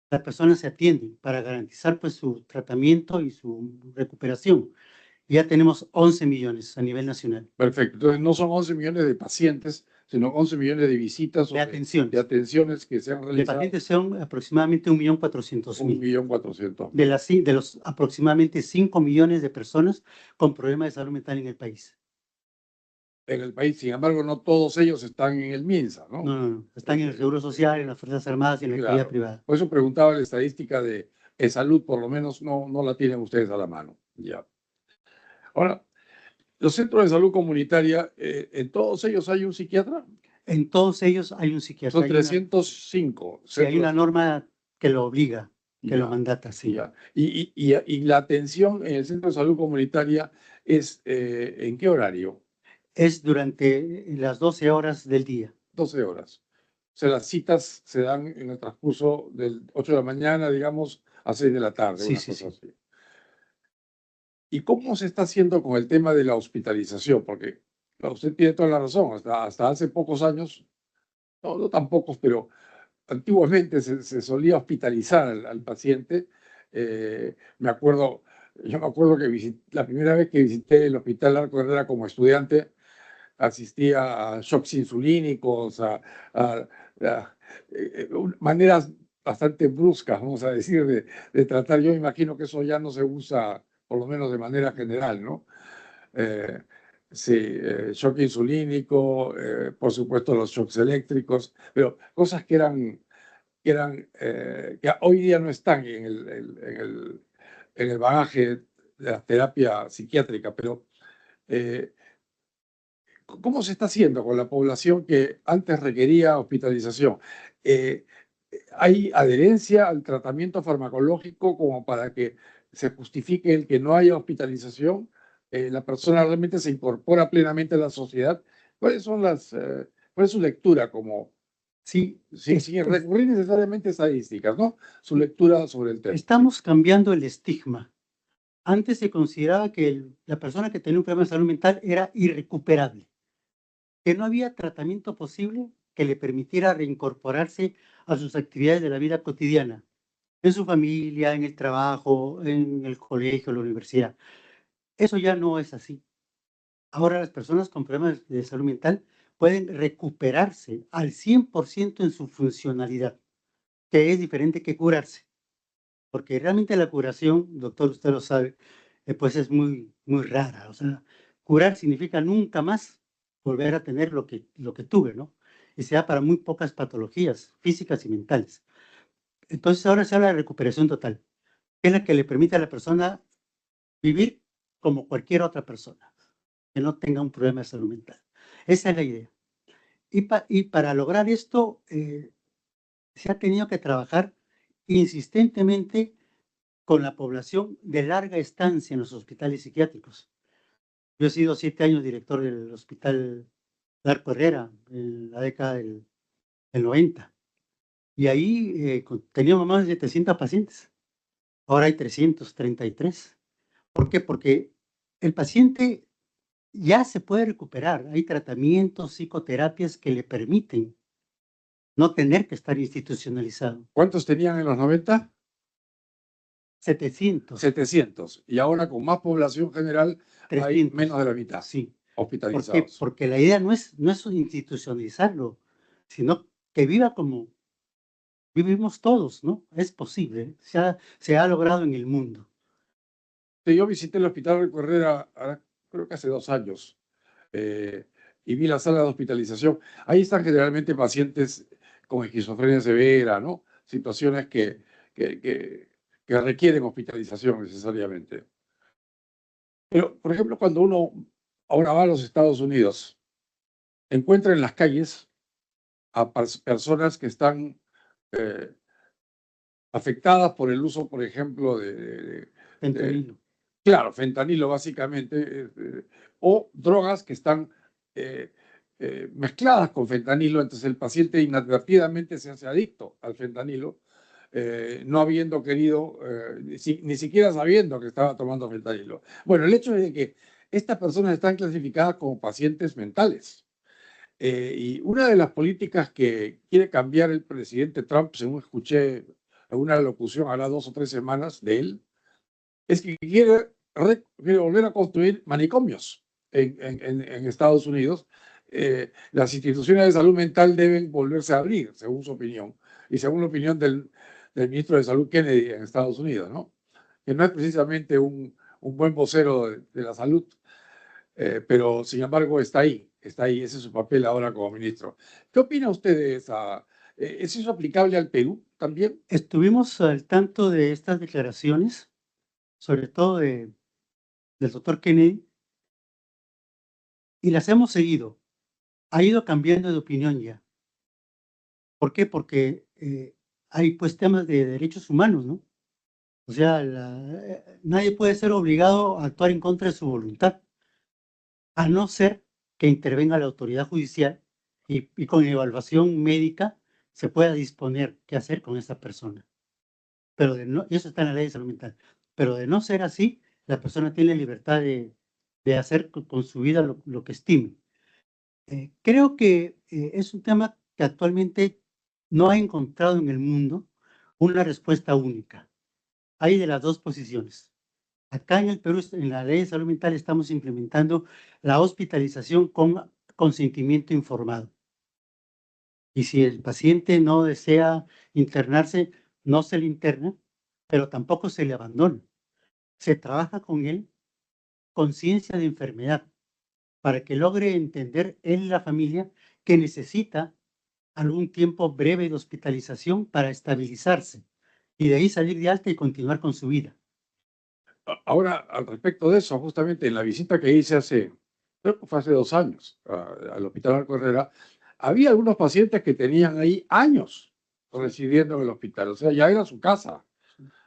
Speaker 6: las personas se atienden para garantizar pues su tratamiento y su recuperación. Ya tenemos 11 millones a nivel nacional.
Speaker 1: Perfecto. Entonces no son 11 millones de pacientes, sino 11 millones de visitas o
Speaker 6: De atenciones.
Speaker 1: de atenciones que se han
Speaker 6: De
Speaker 1: realizado.
Speaker 6: pacientes son aproximadamente 1.400.000.
Speaker 1: 1.400.000.
Speaker 6: De los aproximadamente 5 millones de personas con problemas de salud mental en el país.
Speaker 1: En el país, sin embargo, no todos ellos están en el MINSA, ¿no?
Speaker 6: No. Están en el Seguro Social, en las Fuerzas Armadas y en la actividad
Speaker 1: Claro.
Speaker 6: privada.
Speaker 1: Por eso preguntaba la estadística de En salud, por lo menos, no la tienen ustedes a la mano. Ya. Ahora, los centros de salud comunitaria, ¿en todos ellos hay un psiquiatra?
Speaker 6: En todos ellos hay un psiquiatra.
Speaker 1: Son
Speaker 6: Hay una-
Speaker 1: 305.
Speaker 6: sí, hay una
Speaker 1: centros.
Speaker 6: norma que lo obliga, que
Speaker 1: Ya,
Speaker 6: lo mandata, sí.
Speaker 1: ya. Y la atención en el centro de salud comunitaria es ¿en qué horario?
Speaker 6: Es durante las 12 horas del día.
Speaker 1: 12 horas. O sea, las citas se dan en el transcurso del 8 de la mañana, digamos, a 6 de la tarde,
Speaker 6: Sí,
Speaker 1: una
Speaker 6: sí,
Speaker 1: cosa
Speaker 6: sí.
Speaker 1: así. ¿Y cómo se está haciendo con el tema de la hospitalización? Porque claro, usted tiene toda la razón, hasta hace pocos años, no tan pocos, pero antiguamente se solía hospitalizar al paciente. Yo me acuerdo que la primera vez que visité el Hospital Arco Herrera como estudiante, asistía a shocks insulínicos, maneras bastante bruscas, vamos a decir, de tratar. Yo me imagino que eso ya no se usa, por lo menos de manera general, ¿no? Sí, shock insulínico, por supuesto los shocks eléctricos, pero cosas que que hoy día no están en el bagaje de la terapia psiquiátrica, pero ¿cómo se está haciendo con la población que antes requería hospitalización? ¿Hay adherencia al tratamiento farmacológico como para que se justifique el que no haya hospitalización? ¿La persona realmente se incorpora plenamente a la sociedad? ¿Cuál es su lectura como,
Speaker 6: Sí,
Speaker 1: sin recurrir necesariamente a estadísticas, ¿no? Su lectura sobre el tema.
Speaker 6: estamos cambiando el estigma. Antes se consideraba que la persona que tenía un problema de salud mental era irrecuperable, que no había tratamiento posible que le permitiera reincorporarse a sus actividades de la vida cotidiana, en su familia, en el trabajo, en el colegio, la universidad. Eso ya no es así. Ahora las personas con problemas de salud mental pueden recuperarse al 100% en su funcionalidad, que es diferente que curarse. Porque realmente la curación, doctor, usted lo sabe, pues es muy, muy rara. O sea, curar significa nunca más volver a tener lo que tuve, ¿no? Y sea para muy pocas patologías físicas y mentales. Entonces ahora se habla de recuperación total, que es la que le permite a la persona vivir como cualquier otra persona, que no tenga un problema de salud mental. Esa es la idea. Y para lograr esto, se ha tenido que trabajar insistentemente con la población de larga estancia en los hospitales psiquiátricos. Yo he sido 7 años director del Hospital Arco Herrera en la década del 90. Y ahí teníamos más de 700 pacientes. Ahora hay 333. ¿Por qué? Porque el paciente ya se puede recuperar. Hay tratamientos, psicoterapias que le permiten no tener que estar institucionalizado.
Speaker 1: ¿Cuántos tenían en los 90?
Speaker 6: 700.
Speaker 1: 700. Y ahora con más población general hay
Speaker 6: 300.
Speaker 1: menos de la mitad
Speaker 6: Sí. ¿Por qué?
Speaker 1: hospitalizados.
Speaker 6: Porque la idea no es institucionalizarlo, sino que viva como vivimos todos, ¿no? Es posible. Se ha logrado en el mundo.
Speaker 1: Sí, yo visité el Hospital Arco Herrera, creo que hace 2 años, y vi la sala de hospitalización. Ahí están generalmente pacientes con esquizofrenia severa, ¿no? Situaciones que requieren hospitalización necesariamente. Pero, por ejemplo, cuando uno ahora va a los Estados Unidos, encuentra en las calles a personas que están afectadas por el uso, por ejemplo,
Speaker 6: Fentanilo.
Speaker 1: claro, fentanilo básicamente, o drogas que están mezcladas con fentanilo, entonces el paciente inadvertidamente se hace adicto al fentanilo, no habiendo querido, ni siquiera sabiendo que estaba tomando fentanilo. Bueno, el hecho es de que estas personas están clasificadas como pacientes mentales. Y una de las políticas que quiere cambiar el presidente Trump, según escuché en una locución hará 2 o 3 semanas de él, es que quiere volver a construir manicomios en Estados Unidos. Las instituciones de salud mental deben volverse a abrir, según su opinión, y según la opinión del ministro de Salud Kennedy en Estados Unidos, ¿no? Que no es precisamente un buen vocero de la salud, pero sin embargo está ahí, ese es su papel ahora como ministro. ¿Qué opina usted de ¿Es eso aplicable al Perú también?
Speaker 6: Estuvimos al tanto de estas declaraciones, sobre todo del doctor Kennedy, y las hemos seguido. Ha ido cambiando de opinión ya. ¿Por qué? Porque hay pues temas de derechos humanos, ¿no? O sea, nadie puede ser obligado a actuar en contra de su voluntad, a no ser que intervenga la autoridad judicial y con evaluación médica se pueda disponer qué hacer con esa persona. Pero y eso está en la ley de salud mental. Pero de no ser así, la persona tiene libertad de hacer con su vida lo que estime. Creo que es un tema que actualmente no ha encontrado en el mundo una respuesta única. Hay de las dos posiciones. Acá en el Perú, en la ley de salud mental, estamos implementando la hospitalización con consentimiento informado. Y si el paciente no desea internarse, no se le interna, pero tampoco se le abandona. Se trabaja con él conciencia de enfermedad para que logre entender él y la familia que necesita algún tiempo breve de hospitalización para estabilizarse y de ahí salir de alta y continuar con su vida.
Speaker 1: Ahora, al respecto de eso, justamente en la visita que hice creo que fue hace 2 años, al Hospital Arco Herrera, había algunos pacientes que tenían ahí años residiendo en el hospital, o sea, ya era su casa.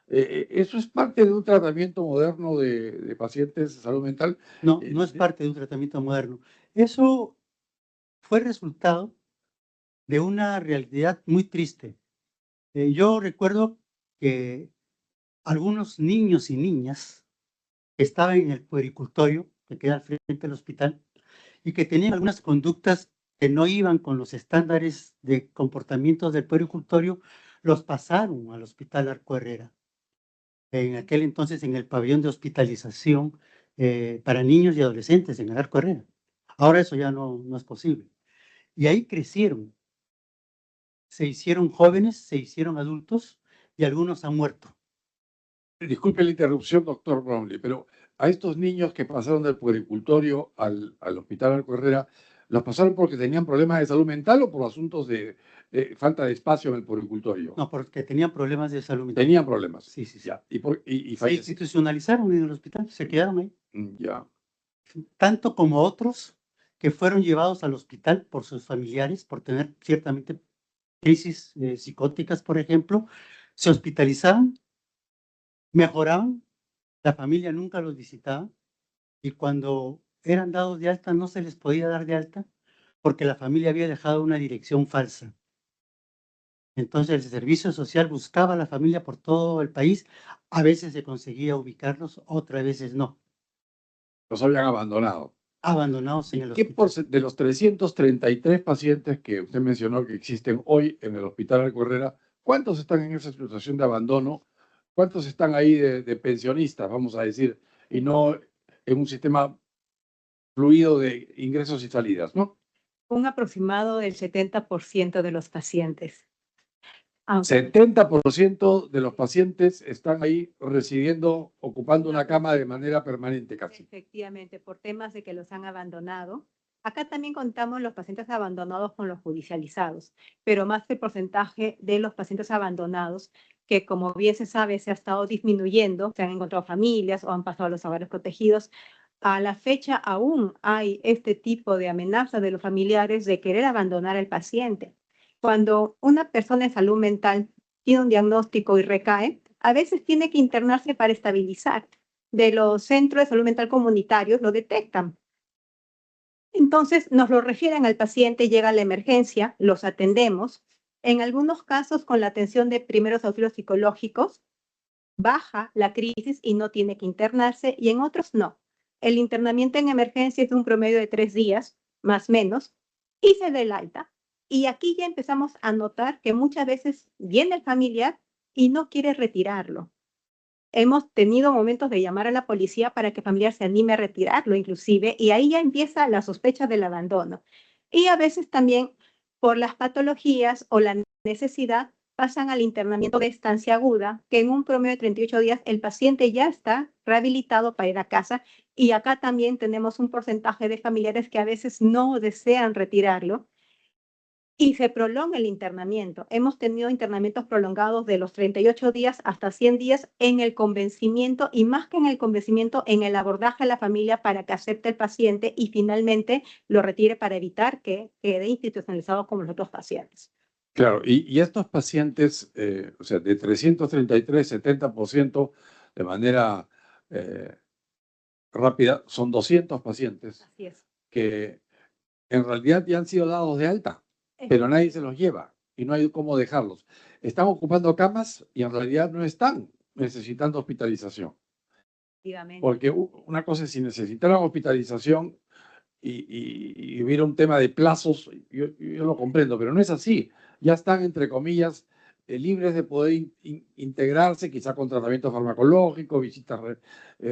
Speaker 1: ¿Eso es parte de un tratamiento moderno de pacientes de salud mental?
Speaker 6: No, no es parte de un tratamiento moderno. Eso fue resultado de una realidad muy triste. Yo recuerdo que algunos niños y niñas que estaban en el puericultorio, que queda al frente del hospital, y que tenían algunas conductas que no iban con los estándares de comportamiento del puericultorio, los pasaron al Hospital Arco Herrera. En aquel entonces en el pabellón de hospitalización para niños y adolescentes en el Arco Herrera. Ahora eso ya no es posible. Y ahí crecieron. Se hicieron jóvenes, se hicieron adultos y algunos han muerto.
Speaker 1: Disculpe la interrupción, doctor Brownlee, pero a estos niños que pasaron del puericultorio al Hospital Arco Herrera, ¿los pasaron porque tenían problemas de salud mental o por asuntos de falta de espacio en el puericultorio?
Speaker 6: No, porque tenían problemas de salud mental.
Speaker 1: Tenían problemas.
Speaker 6: Sí, sí, sí.
Speaker 1: Ya. Y
Speaker 6: Se institucionalizaron en el hospital, se quedaron ahí.
Speaker 1: Ya.
Speaker 6: Tanto como otros que fueron llevados al hospital por sus familiares, por tener ciertamente crisis psicóticas, por ejemplo, se hospitalizaban, mejoraban, la familia nunca los visitaba y cuando eran dados de alta no se les podía dar de alta porque la familia había dejado una dirección falsa. Entonces el servicio social buscaba a la familia por todo el país, a veces se conseguía ubicarlos, otras veces no.
Speaker 1: Los habían abandonado.
Speaker 6: Abandonados en el
Speaker 1: ¿Qué
Speaker 6: hospital.
Speaker 1: de los 333 pacientes que usted mencionó que existen hoy en el Hospital Arco Herrera, cuántos están en esa situación de abandono? ¿Cuántos están ahí de pensionistas, vamos a decir, y no en un sistema fluido de ingresos y salidas, ¿no?
Speaker 9: Un aproximado del 70% de los pacientes.
Speaker 1: 70% de los pacientes están ahí residiendo, ocupando una cama de manera permanente casi.
Speaker 9: Efectivamente, por temas de que los han abandonado. Acá también contamos los pacientes abandonados con los judicializados, pero más el porcentaje de los pacientes abandonados que, como bien se sabe, se ha estado disminuyendo, se han encontrado familias o han pasado a los hogares protegidos. A la fecha aún hay este tipo de amenaza de los familiares de querer abandonar al paciente. Cuando una persona en salud mental tiene un diagnóstico y recae, a veces tiene que internarse para estabilizar. De los centros de salud mental comunitarios lo detectan. Entonces nos lo refieren al paciente, llega a la emergencia, los atendemos. En algunos casos con la atención de primeros auxilios psicológicos, baja la crisis y no tiene que internarse y en otros no. El internamiento en emergencia es de un promedio de 3 días, más o menos, y se da el alta. Y aquí ya empezamos a notar que muchas veces viene el familiar y no quiere retirarlo. Hemos tenido momentos de llamar a la policía para que el familiar se anime a retirarlo inclusive, y ahí ya empieza la sospecha del abandono. Y a veces también por las patologías o la necesidad pasan al internamiento de estancia aguda, que en un promedio de 38 días el paciente ya está rehabilitado para ir a casa, y acá también tenemos un porcentaje de familiares que a veces no desean retirarlo. y se prolonga el internamiento. Hemos tenido internamientos prolongados de los 38 días hasta 100 días en el convencimiento y más que en el convencimiento, en el abordaje a la familia para que acepte el paciente y finalmente lo retire para evitar que quede institucionalizado como los otros pacientes.
Speaker 1: Claro, y estos pacientes, o sea, de 333, 70% de manera rápida, son 200 pacientes
Speaker 9: Así es.
Speaker 1: que en realidad ya han sido dados de alta, pero nadie se los lleva y no hay cómo dejarlos. Están ocupando camas y en realidad no están necesitando hospitalización.
Speaker 9: Efectivamente.
Speaker 1: Porque una cosa es si necesitaran hospitalización y hubiera un tema de plazos, yo lo comprendo, pero no es así. Ya están, entre comillas, libres de poder integrarse, quizá con tratamiento farmacológico, visitas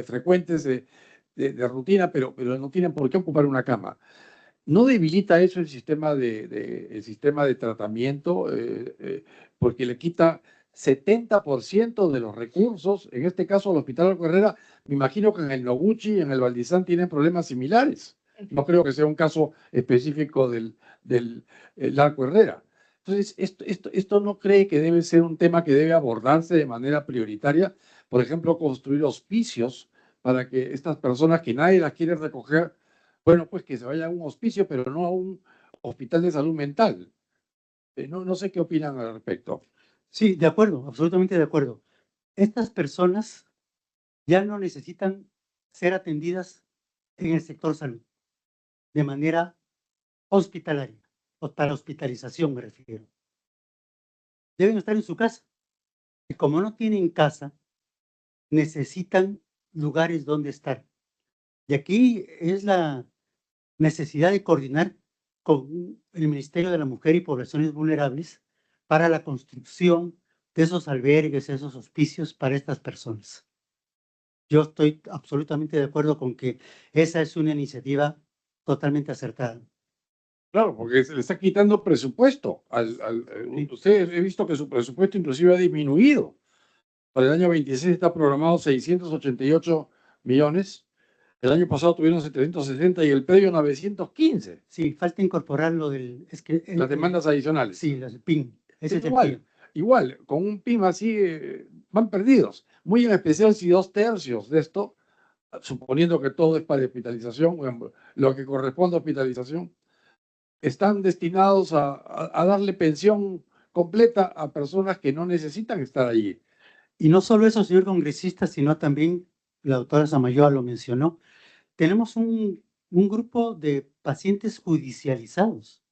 Speaker 1: frecuentes de rutina, pero no tienen por qué ocupar una cama. ¿No debilita eso el sistema de tratamiento? Porque le quita 70% de los recursos. En este caso, el Hospital Arco Herrera, me imagino que en el Noguchi y en el Valdizán tienen problemas similares. No creo que sea un caso específico del Arco Herrera. Entonces, esto no cree que debe ser un tema que debe abordarse de manera prioritaria. Por ejemplo, construir hospicios para que estas personas que nadie las quiere recoger, bueno, pues que se vaya a un hospicio, pero no a un hospital de salud mental. No sé qué opinan al respecto.
Speaker 6: Sí, de acuerdo, absolutamente de acuerdo. Estas personas ya no necesitan ser atendidas en el sector salud de manera hospitalaria, o para hospitalización me refiero. Deben estar en su casa. Y como no tienen casa, necesitan lugares donde estar. Y aquí es la necesidad de coordinar con el Ministerio de la Mujer y Poblaciones Vulnerables para la construcción de esos albergues, esos hospicios para estas personas. Yo estoy absolutamente de acuerdo con que esa es una iniciativa totalmente acertada.
Speaker 1: Claro, porque se le está quitando presupuesto. Usted he visto que su presupuesto inclusive ha disminuido. Para el año 26 está programado 688 millones. El año pasado tuvieron 760 y el previo 915.
Speaker 6: Sí, falta incorporar lo del... Es que,
Speaker 1: Las demandas adicionales.
Speaker 6: Sí, las PIN. Ese es el
Speaker 1: igual,
Speaker 6: PIN.
Speaker 1: igual, con un PIM así van perdidos. Muy en especial si 2/3 de esto, suponiendo que todo es para hospitalización, lo que corresponde a hospitalización, están destinados a darle pensión completa a personas que no necesitan estar allí.
Speaker 6: Y no solo eso, señor congresista, sino también, la doctora Samayoa lo mencionó, tenemos un grupo de pacientes judicializados.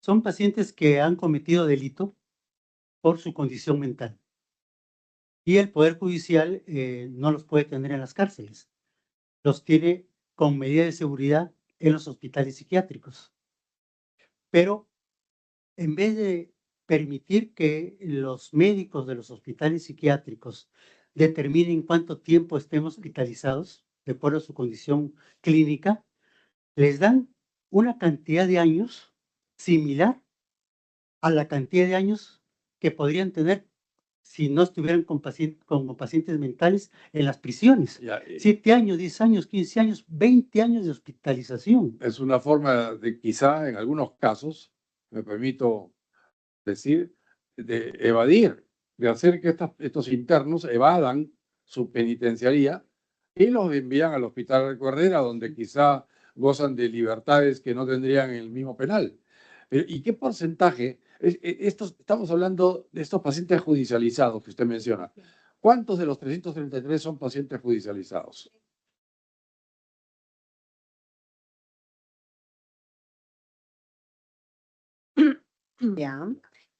Speaker 6: Son pacientes que han cometido delito por su condición mental. Y el Poder Judicial no los puede tener en las cárceles. Los tiene con medida de seguridad en los hospitales psiquiátricos. Pero en vez de permitir que los médicos de los hospitales psiquiátricos determinen cuánto tiempo estén hospitalizados, de acuerdo a su condición clínica, les dan una cantidad de años similar a la cantidad de años que podrían tener si no estuvieran con pacientes mentales en las prisiones. 7 años, 10 años, 15 años, 20 años de hospitalización.
Speaker 1: Es una forma de, quizá en algunos casos, me permito decir, de evadir, de hacer que estos internos evadan su penitenciaría y los envían al Hospital Arco Herrera, donde quizá gozan de libertades que no tendrían en el mismo penal. ¿Y qué porcentaje? Estamos hablando de estos pacientes judicializados que usted menciona. ¿Cuántos de los 333 son pacientes judicializados?
Speaker 7: Ya.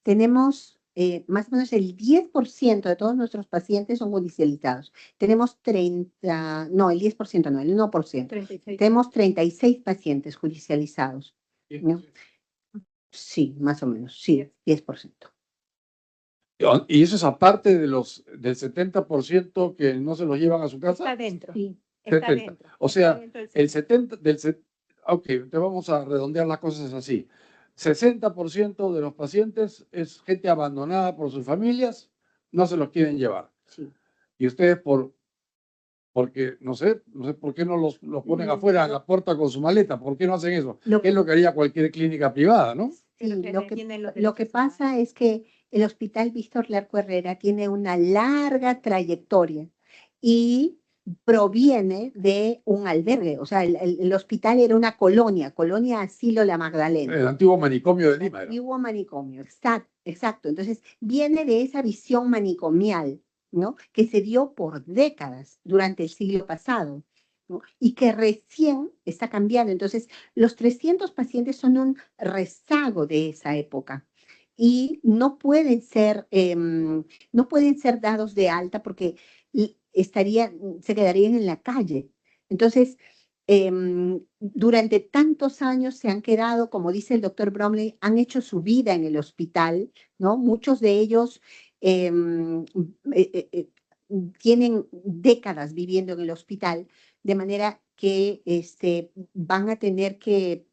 Speaker 7: Tenemos más o menos el 10% de todos nuestros pacientes son judicializados. Tenemos 30, no, el 10% no, el 1%.
Speaker 9: 36.
Speaker 7: Tenemos 36 pacientes judicializados. ¿no?
Speaker 1: 10%.
Speaker 7: Sí, más o menos, sí, 10%.
Speaker 1: ¿Y eso es aparte del 70% que no se los llevan a su casa?
Speaker 9: Está dentro.
Speaker 7: Sí.
Speaker 9: Está
Speaker 1: 70.
Speaker 9: dentro.
Speaker 1: O sea,
Speaker 9: Está dentro del
Speaker 1: el 70, ok, te vamos a redondear las cosas así. 60% de los pacientes es gente abandonada por sus familias, no se los quieren llevar.
Speaker 7: Sí.
Speaker 1: Y ustedes porque no sé por qué no los ponen afuera en la puerta con su maleta, ¿por qué no hacen eso?
Speaker 7: Lo-
Speaker 1: ¿Qué es lo que haría cualquier clínica privada, no?
Speaker 7: Sí, lo que,
Speaker 9: tienen los
Speaker 7: lo que
Speaker 9: derechos humanos.
Speaker 7: pasa es que el Hospital Víctor Larco Herrera tiene una larga trayectoria y proviene de un albergue. O sea, el hospital era una colonia Asilo La Magdalena.
Speaker 1: El antiguo manicomio de Lima era.
Speaker 7: Antiguo manicomio, exacto. Entonces, viene de esa visión manicomial, ¿no? Que se dio por décadas durante el siglo pasado, ¿no? Y que recién está cambiando. Entonces, los 300 pacientes son un rezago de esa época y no pueden ser dados de alta porque se quedarían en la calle. Entonces, durante tantos años se han quedado, como dice el doctor Bromley, han hecho su vida en el hospital, ¿no? Muchos de ellos tienen décadas viviendo en el hospital, de manera que van a tener que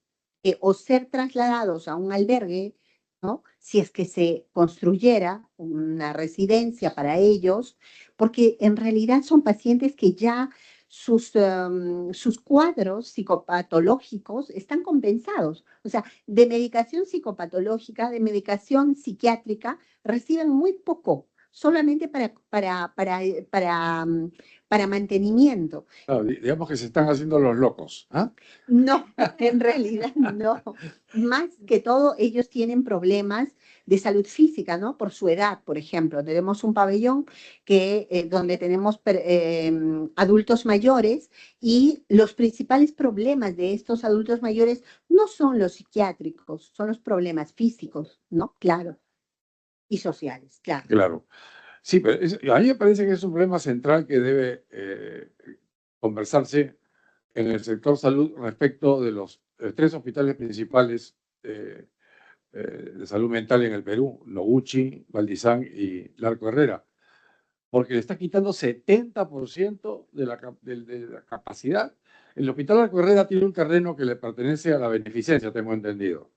Speaker 7: o ser trasladados a un albergue, ¿no? Si es que se construyera una residencia para ellos, porque en realidad son pacientes que ya sus cuadros psicopatológicos están compensados. O sea, de medicación psicopatológica, de medicación psiquiátrica, reciben muy poco, solamente para mantenimiento.
Speaker 1: Claro, digamos que se están haciendo los locos. ¿Ah?
Speaker 7: No, en realidad no. Más que todo, ellos tienen problemas de salud física, ¿no? Por su edad, por ejemplo. Tenemos un pabellón donde tenemos adultos mayores y los principales problemas de estos adultos mayores no son los psiquiátricos, son los problemas físicos, ¿no? Claro. Y sociales, claro.
Speaker 1: Claro. Sí, pero a mí me parece que es un problema central que debe conversarse en el sector salud respecto de los 3 hospitales principales de salud mental en el Perú, Noguchi, Valdizán y Larco Herrera, porque le está quitando 70% de la capacidad. El Hospital Larco Herrera tiene un terreno que le pertenece a la beneficencia, tengo entendido.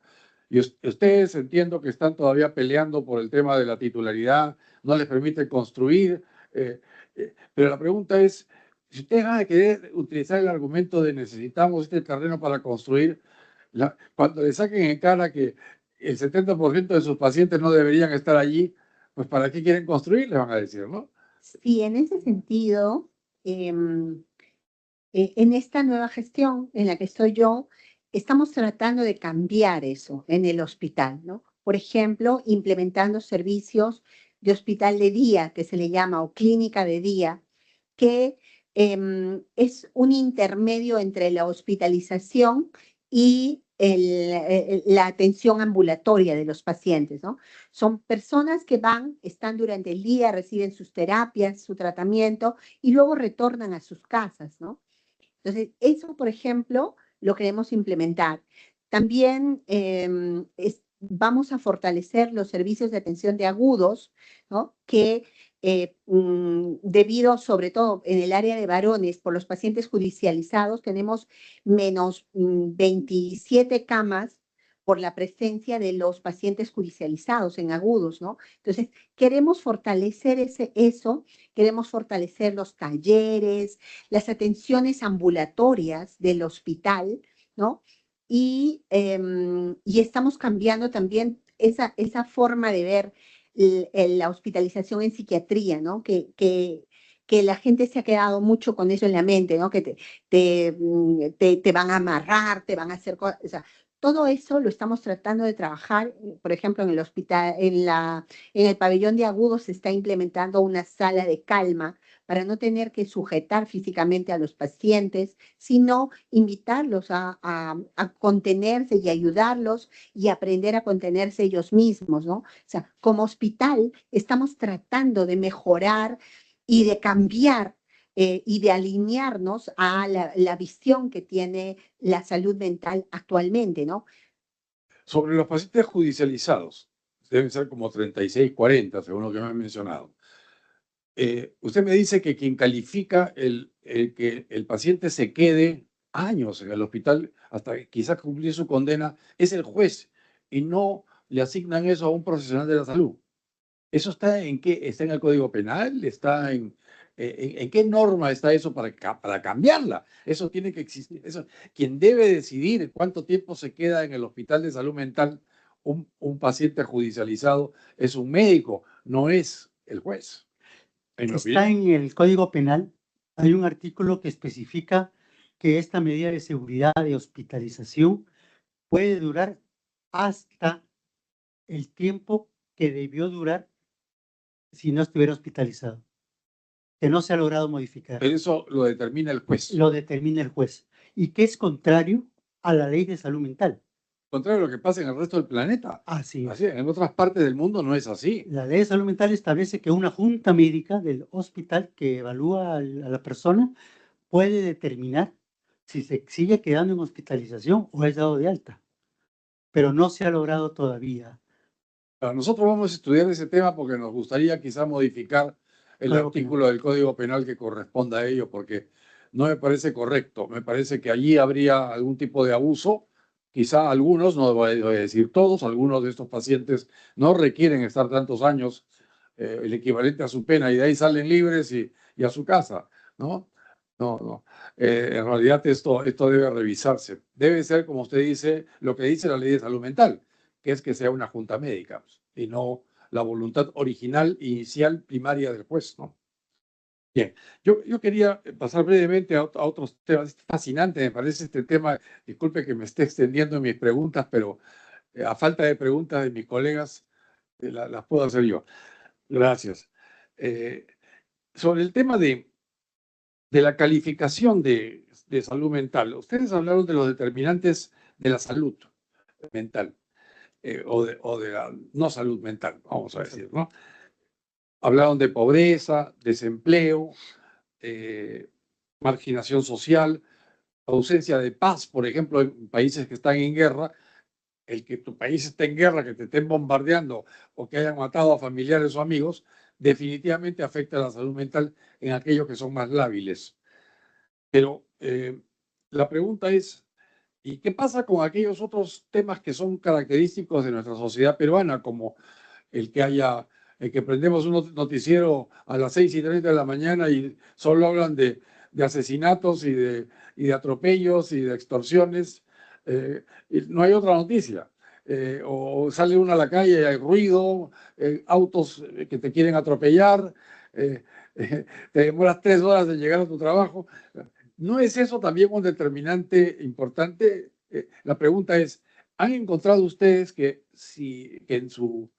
Speaker 1: Y ustedes entiendo que están todavía peleando por el tema de la titularidad, no les permite construir, pero la pregunta es, si ustedes van a querer utilizar el argumento de necesitamos este terreno para construir, cuando le saquen en cara que el 70% de sus pacientes no deberían estar allí, pues ¿para qué quieren construir? Le van a decir, ¿no?
Speaker 7: Sí, en ese sentido, en esta nueva gestión en la que estoy yo, estamos tratando de cambiar eso en el hospital, ¿no? Por ejemplo, implementando servicios de hospital de día, que se le llama, o clínica de día, que es un intermedio entre la hospitalización y la atención ambulatoria de los pacientes, ¿no? Son personas que están durante el día, reciben sus terapias, su tratamiento y luego retornan a sus casas, ¿no? Entonces, eso, por ejemplo, lo queremos implementar. También vamos a fortalecer los servicios de atención de agudos, ¿no? Que debido, sobre todo en el área de varones, por los pacientes judicializados, tenemos menos 27 camas por la presencia de los pacientes judicializados en agudos, ¿no? Entonces, queremos fortalecer eso, queremos fortalecer los talleres, las atenciones ambulatorias del hospital, ¿no? Y estamos cambiando también esa forma de ver la hospitalización en psiquiatría, ¿no? Que la gente se ha quedado mucho con eso en la mente, ¿no? Que te van a amarrar, te van a hacer cosas, o sea, todo eso lo estamos tratando de trabajar, por ejemplo, en el hospital, en el pabellón de agudos se está implementando una sala de calma para no tener que sujetar físicamente a los pacientes, sino invitarlos a contenerse y ayudarlos y aprender a contenerse ellos mismos, ¿no? O sea, como hospital estamos tratando de mejorar y de cambiar y de alinearnos a la visión que tiene la salud mental actualmente, ¿no?
Speaker 1: Sobre los pacientes judicializados, deben ser como 36, 40, según lo que me han mencionado. Usted me dice que quien califica que el paciente se quede años en el hospital hasta quizás cumplir su condena es el juez y no le asignan eso a un profesional de la salud. ¿Eso está en qué? ¿Está en el Código Penal? ¿Está en qué norma está eso para cambiarla? Eso tiene que existir. Quien debe decidir cuánto tiempo se queda en el hospital de salud mental un paciente judicializado es un médico, no es el juez. En mi
Speaker 6: Está
Speaker 1: opinión.
Speaker 6: en el Código Penal, hay un artículo que especifica que esta medida de seguridad de hospitalización puede durar hasta el tiempo que debió durar si no estuviera hospitalizado, que no se ha logrado modificar.
Speaker 1: Pero eso lo determina el juez.
Speaker 6: Lo determina el juez y que es contrario a la ley de salud mental.
Speaker 1: Contrario a lo que pasa en el resto del planeta.
Speaker 6: Así es.
Speaker 1: Así, en otras partes del mundo no es así.
Speaker 6: La ley de salud mental establece que una junta médica del hospital que evalúa a la persona puede determinar si se sigue quedando en hospitalización o es dado de alta, pero no se ha logrado todavía.
Speaker 1: Nosotros vamos a estudiar ese tema porque nos gustaría quizá modificar el
Speaker 6: Claro que no.
Speaker 1: artículo del Código Penal que corresponda a ello, porque no me parece correcto. Me parece que allí habría algún tipo de abuso. Quizá algunos, no voy a decir todos, algunos de estos pacientes no requieren estar tantos años, el equivalente a su pena, y de ahí salen libres y a su casa, ¿no? No. En realidad esto debe revisarse. Debe ser, como usted dice, lo que dice la ley de salud mental, que es que sea una junta médica y no la voluntad original, inicial, primaria del juez, ¿no? Bien, yo quería pasar brevemente a otros temas. Es fascinante, me parece este tema. Disculpe que me esté extendiendo en mis preguntas, pero a falta de preguntas de mis colegas, las puedo hacer yo. Gracias. Sobre el tema de la calificación de salud mental, ustedes hablaron de los determinantes de la salud mental. O de la no salud mental, vamos a decir, ¿no? Hablaron de pobreza, desempleo, marginación social, ausencia de paz, por ejemplo, en países que están en guerra. El que tu país esté en guerra, que te estén bombardeando o que hayan matado a familiares o amigos, definitivamente afecta a la salud mental en aquellos que son más lábiles. Pero la pregunta es, ¿y qué pasa con aquellos otros temas que son característicos de nuestra sociedad peruana, como el que prendemos un noticiero a las 6:30 de la mañana y solo hablan de asesinatos y de atropellos y de extorsiones, y no hay otra noticia? O sale uno a la calle y hay ruido, autos que te quieren atropellar, te demoras 3 horas en llegar a tu trabajo. ¿No es eso también un determinante importante? La pregunta es, ¿han encontrado ustedes que en su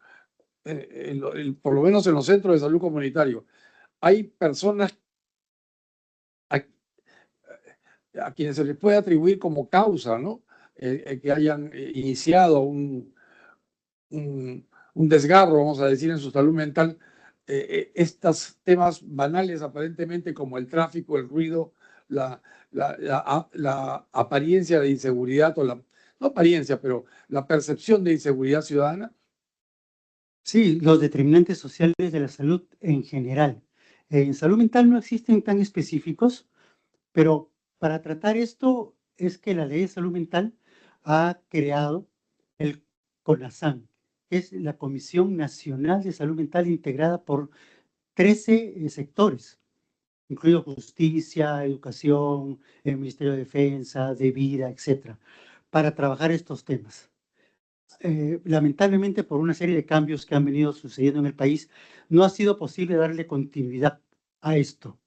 Speaker 1: por lo menos en los centros de salud comunitario, hay personas a quienes se les puede atribuir como causa, ¿no? Que hayan iniciado un desgarro, vamos a decir, en su salud mental, estos temas banales aparentemente como el tráfico, el ruido, la apariencia de inseguridad, no apariencia, pero la percepción de inseguridad ciudadana?
Speaker 6: Sí, los determinantes sociales de la salud en general. En salud mental no existen tan específicos, pero para tratar esto es que la ley de salud mental ha creado el CONASAM, que es la Comisión Nacional de Salud Mental integrada por 13 sectores, incluido justicia, educación, el Ministerio de Defensa, de vida, etcétera, para trabajar estos temas. Lamentablemente, por una serie de cambios que han venido sucediendo en el país, no ha sido posible darle continuidad a esto,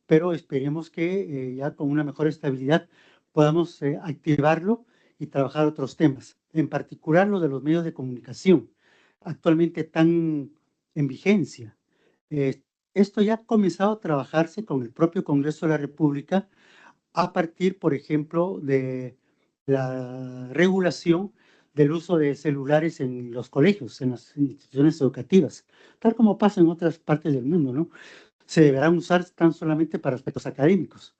Speaker 6: pero esperemos que ya con una mejor estabilidad podamos activarlo y trabajar otros temas, en particular lo de los medios de comunicación, actualmente están en vigencia. Esto ya ha comenzado a trabajarse con el propio Congreso de la República a partir, por ejemplo, de la regulación del uso de celulares en los colegios, en las instituciones educativas, tal como pasa en otras partes del mundo, ¿no? Se deberán usar tan solamente para aspectos académicos.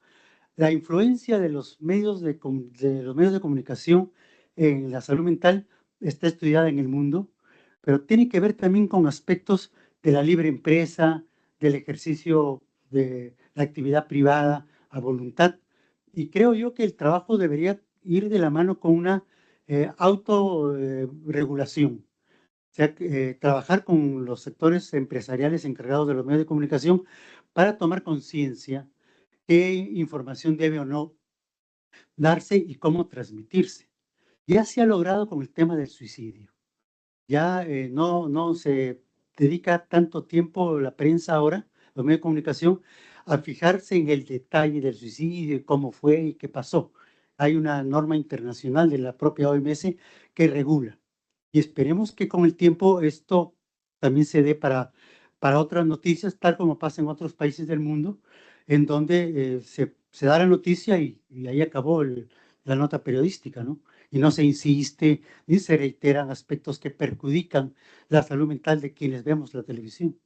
Speaker 6: La influencia de los medios de comunicación en la salud mental está estudiada en el mundo, pero tiene que ver también con aspectos de la libre empresa, del ejercicio de la actividad privada a voluntad. Y creo yo que el trabajo debería ir de la mano con una autorregulación. O sea, trabajar con los sectores empresariales encargados de los medios de comunicación para tomar conciencia qué información debe o no darse y cómo transmitirse. Ya se ha logrado con el tema del suicidio. Ya no se dedica tanto tiempo la prensa ahora, los medios de comunicación, a fijarse en el detalle del suicidio, y cómo fue y qué pasó. Hay una norma internacional de la propia OMS que regula. Y esperemos que con el tiempo esto también se dé para otras noticias, tal como pasa en otros países del mundo, en donde se da la noticia y ahí acabó la nota periodística, ¿no? Y no se insiste ni se reiteran aspectos que perjudican la salud mental de quienes vemos la televisión.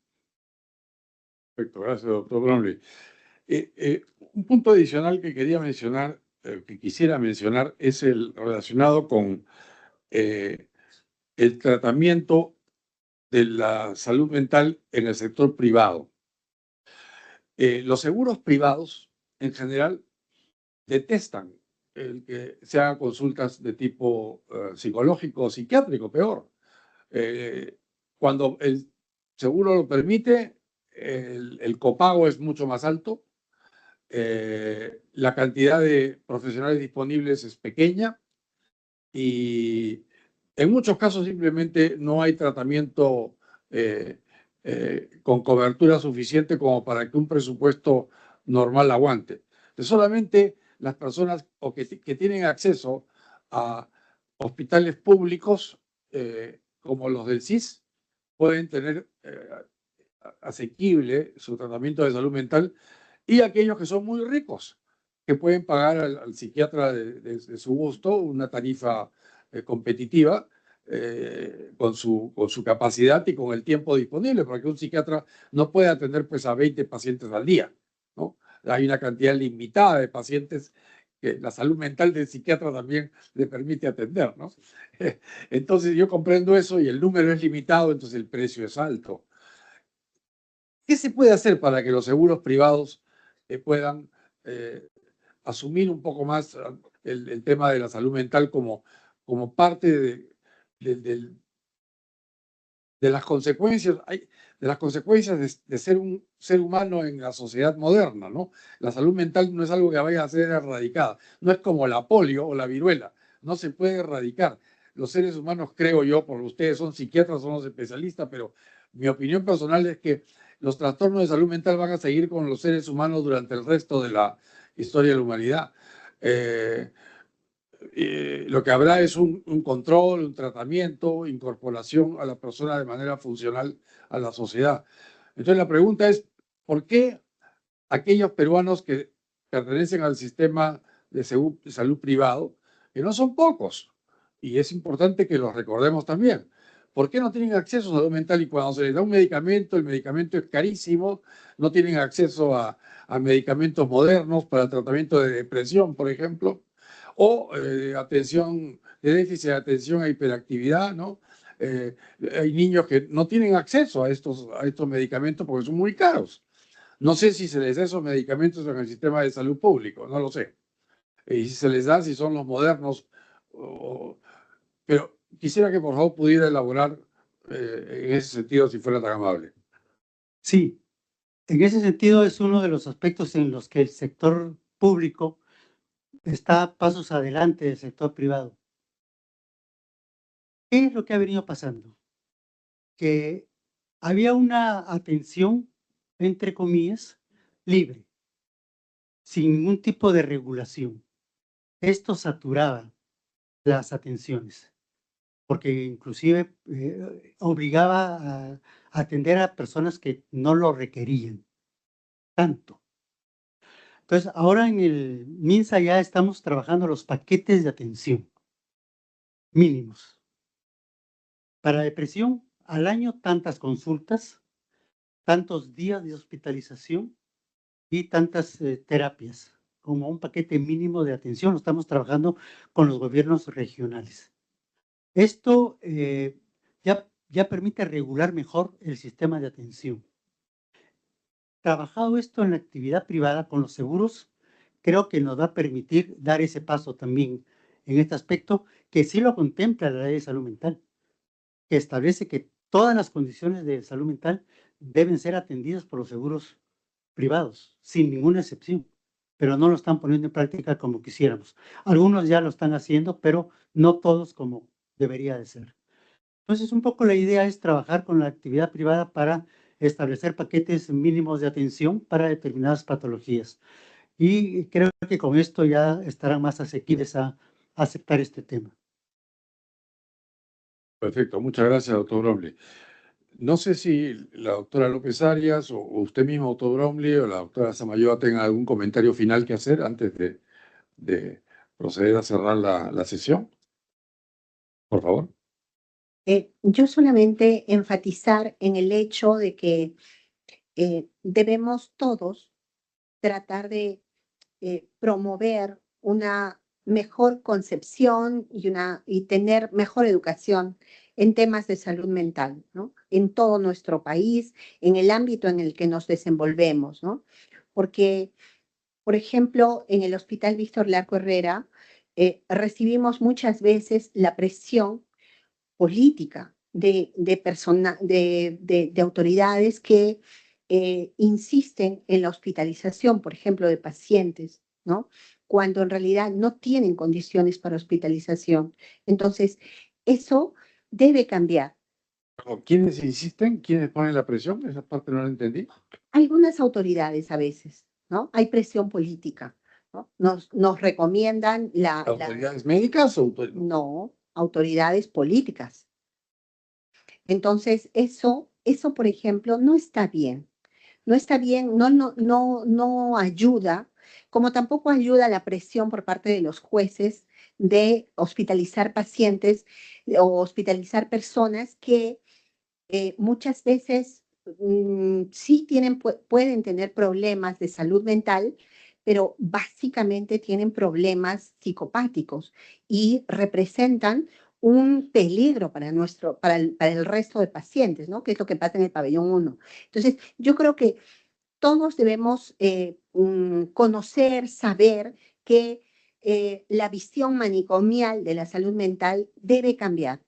Speaker 1: Perfecto, gracias, doctor Brownlee. Un punto adicional que quería mencionar, que quisiera mencionar, es el relacionado con el tratamiento de la salud mental en el sector privado. Los seguros privados, en general, detestan el que se hagan consultas de tipo psicológico o psiquiátrico, peor. Cuando el seguro lo permite, el copago es mucho más alto, la cantidad de profesionales disponibles es pequeña y en muchos casos simplemente no hay tratamiento con cobertura suficiente como para que un presupuesto normal aguante. Solamente las personas que tienen acceso a hospitales públicos como los del CIS pueden tener asequible su tratamiento de salud mental, y aquellos que son muy ricos, que pueden pagar al psiquiatra de su gusto una tarifa competitiva con su capacidad y con el tiempo disponible, porque un psiquiatra no puede atender pues a 20 pacientes al día, ¿no? Hay una cantidad limitada de pacientes que la salud mental del psiquiatra también le permite atender, ¿no? Entonces yo comprendo eso y el número es limitado, entonces el precio es alto. ¿Qué se puede hacer para que los seguros privados puedan asumir un poco más el tema de la salud mental como parte de las consecuencias, de las consecuencias de ser un ser humano en la sociedad moderna, ¿no? La salud mental no es algo que vaya a ser erradicada, no es como la polio o la viruela, no se puede erradicar. Los seres humanos, creo yo, por ustedes son psiquiatras, son los especialistas, pero mi opinión personal es que los trastornos de salud mental van a seguir con los seres humanos durante el resto de la historia de la humanidad. Lo que habrá es un control, un tratamiento, incorporación a la persona de manera funcional a la sociedad. Entonces la pregunta es, ¿por qué aquellos peruanos que pertenecen al sistema de salud privado, que no son pocos, y es importante que los recordemos también, ¿por qué no tienen acceso a salud mental? Y cuando se les da un medicamento, el medicamento es carísimo, no tienen acceso a medicamentos modernos para el tratamiento de depresión, por ejemplo, o atención de déficit de atención a hiperactividad, ¿no? Hay niños que no tienen acceso a estos medicamentos porque son muy caros. No sé si se les da esos medicamentos en el sistema de salud público, no lo sé. Y si se les da, si son los modernos. Pero quisiera que por favor pudiera elaborar en ese sentido, si fuera tan amable.
Speaker 6: Sí, en ese sentido es uno de los aspectos en los que el sector público está a pasos adelante del sector privado. ¿Qué es lo que ha venido pasando? Que había una atención, entre comillas, libre, sin ningún tipo de regulación. Esto saturaba las atenciones, porque inclusive obligaba a atender a personas que no lo requerían tanto. Entonces, ahora en el MINSA ya estamos trabajando los paquetes de atención mínimos. Para depresión, al año tantas consultas, tantos días de hospitalización y tantas terapias, como un paquete mínimo de atención. Lo estamos trabajando con los gobiernos regionales. Esto ya permite regular mejor el sistema de atención. Trabajado esto en la actividad privada con los seguros, creo que nos va a permitir dar ese paso también en este aspecto, que sí lo contempla la ley de salud mental, que establece que todas las condiciones de salud mental deben ser atendidas por los seguros privados, sin ninguna excepción, pero no lo están poniendo en práctica como quisiéramos. Algunos ya lo están haciendo, pero no todos como debería de ser. Entonces, un poco la idea es trabajar con la actividad privada para establecer paquetes mínimos de atención para determinadas patologías. Y creo que con esto ya estarán más asequibles a aceptar este tema.
Speaker 1: Perfecto, muchas gracias, doctor Bromley. No sé si la doctora López Arias o usted mismo, doctor Bromley, o la doctora Samayoa tengan algún comentario final que hacer antes de proceder a cerrar la sesión. Por favor.
Speaker 7: Yo solamente enfatizar en el hecho de que debemos todos tratar de promover una mejor concepción y tener mejor educación en temas de salud mental, ¿no? En todo nuestro país, en el ámbito en el que nos desenvolvemos, ¿no? Porque, por ejemplo, en el Hospital Víctor Larco Herrera, recibimos muchas veces la presión política de autoridades que insisten en la hospitalización, por ejemplo, de pacientes, ¿no? Cuando en realidad no tienen condiciones para hospitalización. Entonces, eso debe cambiar.
Speaker 1: ¿Quiénes insisten? ¿Quiénes ponen la presión? Esa parte no la entendí.
Speaker 7: Algunas autoridades a veces, ¿no? Hay presión política, ¿no? Nos recomiendan
Speaker 1: ¿Autoridades médicas o
Speaker 7: no, autoridades políticas. Entonces, eso, por ejemplo, no está bien. No está bien, no ayuda, como tampoco ayuda la presión por parte de los jueces de hospitalizar pacientes o hospitalizar personas que muchas veces sí pueden tener problemas de salud mental, pero básicamente tienen problemas psicopáticos y representan un peligro para el resto de pacientes, ¿no? Que es lo que pasa en el pabellón 1. Entonces, yo creo que todos debemos conocer, saber que la visión manicomial de la salud mental debe cambiar.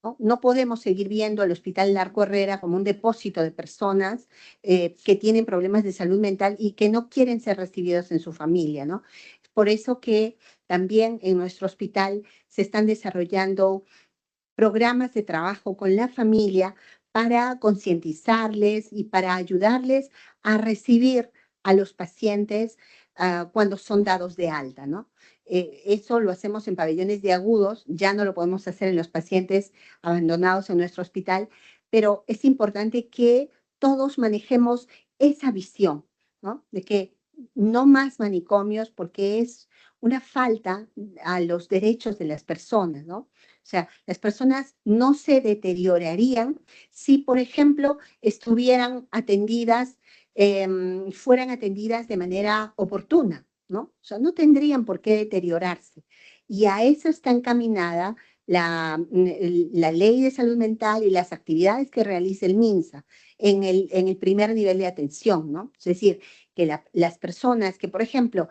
Speaker 7: ¿No? No podemos seguir viendo al Hospital Larco Herrera como un depósito de personas que tienen problemas de salud mental y que no quieren ser recibidos en su familia, ¿no? Por eso que también en nuestro hospital se están desarrollando programas de trabajo con la familia para concientizarles y para ayudarles a recibir a los pacientes cuando son dados de alta, ¿no? Eso lo hacemos en pabellones de agudos, ya no lo podemos hacer en los pacientes abandonados en nuestro hospital, pero es importante que todos manejemos esa visión, ¿no? De que no más manicomios porque es una falta a los derechos de las personas, ¿no? O sea, las personas no se deteriorarían si, por ejemplo, estuvieran atendidas, fueran atendidas de manera oportuna, ¿no? O sea, no tendrían por qué deteriorarse. Y a eso está encaminada la ley de salud mental y las actividades que realiza el MINSA en el primer nivel de atención, ¿no? Es decir, que las personas que, por ejemplo,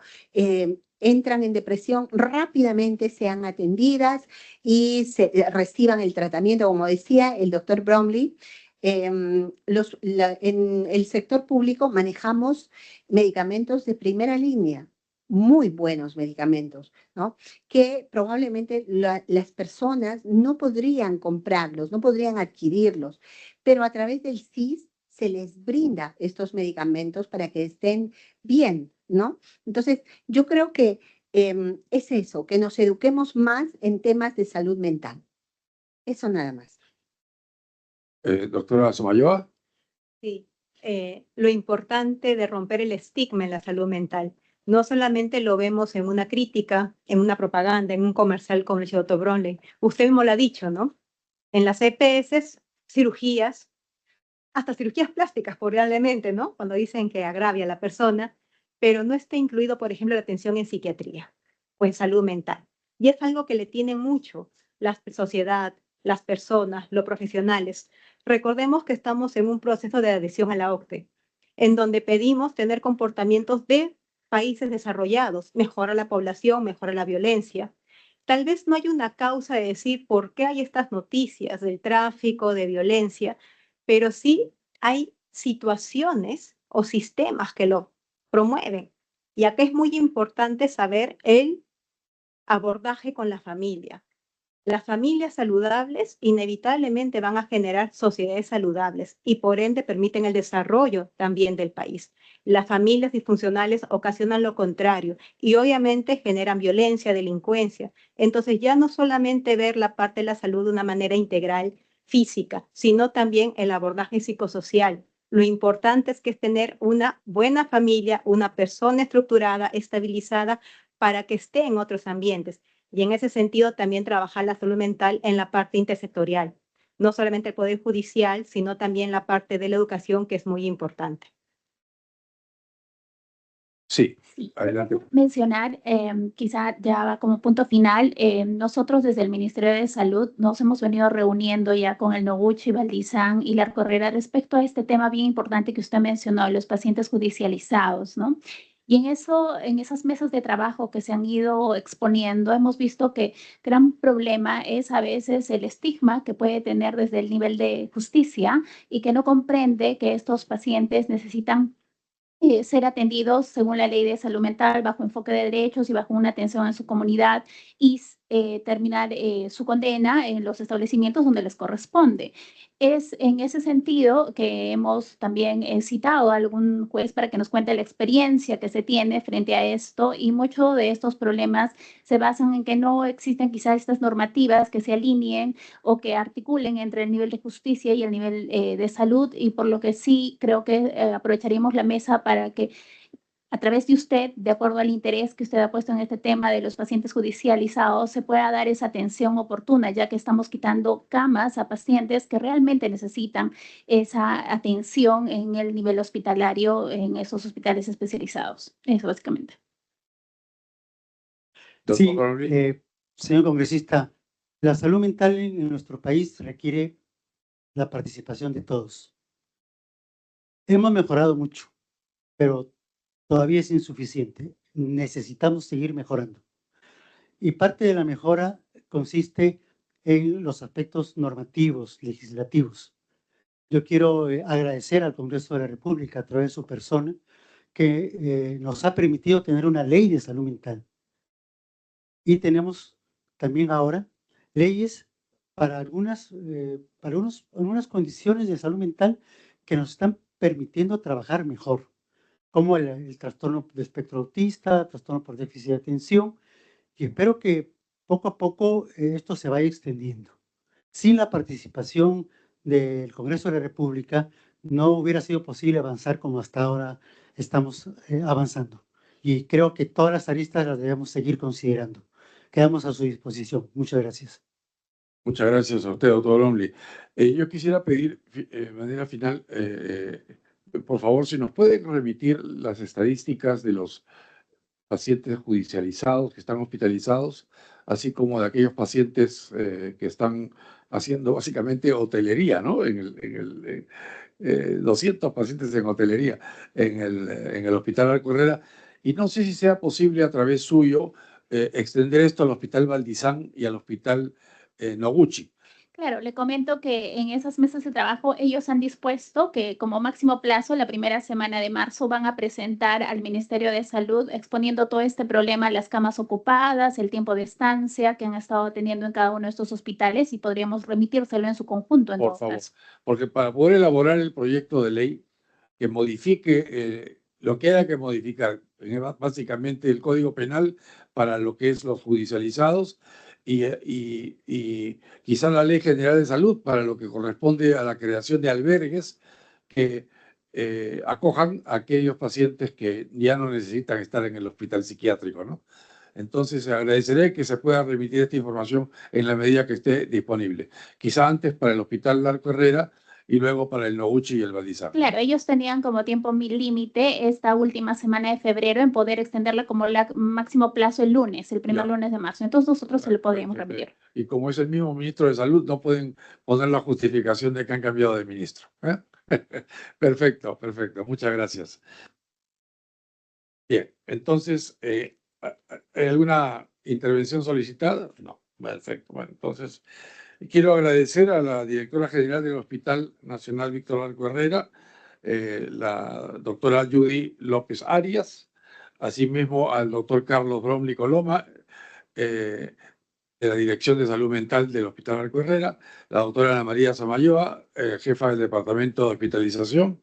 Speaker 7: entran en depresión rápidamente sean atendidas y reciban el tratamiento, como decía el doctor Bromley. En el sector público manejamos medicamentos de primera línea, muy buenos medicamentos, ¿no? Que probablemente las personas no podrían comprarlos, no podrían adquirirlos, pero a través del CIS se les brinda estos medicamentos para que estén bien, ¿no? Entonces, yo creo que es eso, que nos eduquemos más en temas de salud mental. Eso nada más.
Speaker 1: Doctora Samayoa.
Speaker 9: Sí, lo importante de romper el estigma en la salud mental. No solamente lo vemos en una crítica, en una propaganda, en un comercial como el doctor Bromley. Usted mismo lo ha dicho, ¿no? En las EPS, cirugías, hasta cirugías plásticas probablemente, ¿no? Cuando dicen que agravia a la persona, pero no está incluido, por ejemplo, la atención en psiquiatría o en salud mental. Y es algo que le tienen mucho la sociedad, las personas, los profesionales. Recordemos que estamos en un proceso de adhesión a la OCDE, en donde pedimos tener comportamientos de países desarrollados, mejora la población, mejora la violencia. Tal vez no hay una causa de decir por qué hay estas noticias del tráfico, de violencia, pero sí hay situaciones o sistemas que lo promueven. Y acá es muy importante saber el abordaje con la familia. Las familias saludables inevitablemente van a generar sociedades saludables y por ende permiten el desarrollo también del país. Las familias disfuncionales ocasionan lo contrario y obviamente generan violencia, delincuencia. Entonces ya no solamente ver la parte de la salud de una manera integral, física, sino también el abordaje psicosocial. Lo importante es que es tener una buena familia, una persona estructurada, estabilizada, para que esté en otros ambientes. Y en ese sentido también trabajar la salud mental en la parte intersectorial. No solamente el Poder Judicial, sino también la parte de la educación, que es muy importante.
Speaker 1: Sí,
Speaker 8: Sí,
Speaker 1: adelante.
Speaker 8: mencionar, quizá ya va como punto final, nosotros desde el Ministerio de Salud nos hemos venido reuniendo ya con el Noguchi, Valdizán y la Correra respecto a este tema bien importante que usted mencionó, los pacientes judicializados, ¿no? Y en eso, en esas mesas de trabajo que se han ido exponiendo, hemos visto que gran problema es a veces el estigma que puede tener desde el nivel de justicia y que no comprende que estos pacientes necesitan ser atendidos según la ley de salud mental, bajo enfoque de derechos y bajo una atención en su comunidad y terminar su condena en los establecimientos donde les corresponde. Es en ese sentido que hemos también citado a algún juez para que nos cuente la experiencia que se tiene frente a esto y muchos de estos problemas se basan en que no existen quizás estas normativas que se alineen o que articulen entre el nivel de justicia y el nivel de salud y por lo que sí creo que aprovecharíamos la mesa para que a través de usted, de acuerdo al interés que usted ha puesto en este tema de los pacientes judicializados, se pueda dar esa atención oportuna, ya que estamos quitando camas a pacientes que realmente necesitan esa atención en el nivel hospitalario, en esos hospitales especializados. Eso básicamente.
Speaker 6: Sí,
Speaker 1: Doctor Bromley.
Speaker 6: señor congresista, la salud mental en nuestro país requiere la participación de todos. Hemos mejorado mucho, pero todavía es insuficiente. Necesitamos seguir mejorando. Y parte de la mejora consiste en los aspectos normativos, legislativos. Yo quiero agradecer al Congreso de la República a través de su persona que nos ha permitido tener una ley de salud mental. Y tenemos también ahora leyes para algunas condiciones de salud mental que nos están permitiendo trabajar mejor, como el trastorno de espectro autista, trastorno por déficit de atención, y espero que poco a poco esto se vaya extendiendo. Sin la participación del Congreso de la República, no hubiera sido posible avanzar como hasta ahora estamos avanzando. Y creo que todas las aristas las debemos seguir considerando. Quedamos a su disposición. Muchas gracias.
Speaker 1: Muchas gracias a usted, doctor Bromley. Yo quisiera pedir de manera final, por favor, si nos pueden remitir las estadísticas de los pacientes judicializados que están hospitalizados, así como de aquellos pacientes que están haciendo básicamente hotelería, ¿no? 200 pacientes en hotelería en el Hospital Arco Herrera. Y no sé si sea posible a través suyo extender esto al Hospital Valdizán y al Hospital Noguchi.
Speaker 8: Claro, le comento que en esas mesas de trabajo ellos han dispuesto que como máximo plazo, la primera semana de marzo, van a presentar al Ministerio de Salud exponiendo todo este problema, las camas ocupadas, el tiempo de estancia que han estado teniendo en cada uno de estos hospitales y podríamos remitírselo en su conjunto.
Speaker 1: Por favor, porque para poder elaborar el proyecto de ley que modifique lo que haya que modificar, básicamente el Código Penal para lo que es los judicializados y quizá la Ley General de Salud para lo que corresponde a la creación de albergues que acojan a aquellos pacientes que ya no necesitan estar en el hospital psiquiátrico, ¿no? Entonces, agradeceré que se pueda remitir esta información en la medida que esté disponible. Quizá antes para el Hospital Arco Herrera y luego para el Noguchi y el Valdizán.
Speaker 8: Claro, ellos tenían como tiempo límite esta última semana de febrero en poder extenderla como máximo plazo el lunes, el primer lunes de marzo. Entonces nosotros se lo podríamos remitir.
Speaker 1: Y como es el mismo ministro de Salud, no pueden poner la justificación de que han cambiado de ministro. Perfecto, perfecto. Muchas gracias. Bien, entonces, ¿hay alguna intervención solicitada? No, perfecto. Bueno, entonces, quiero agradecer a la directora general del Hospital Nacional Víctor Arco Herrera, la doctora Judy López Arias, asimismo al doctor Carlos Bromley Coloma, de la Dirección de Salud Mental del Hospital Marco Herrera, la doctora Ana María Samayoa, jefa del Departamento de Hospitalización,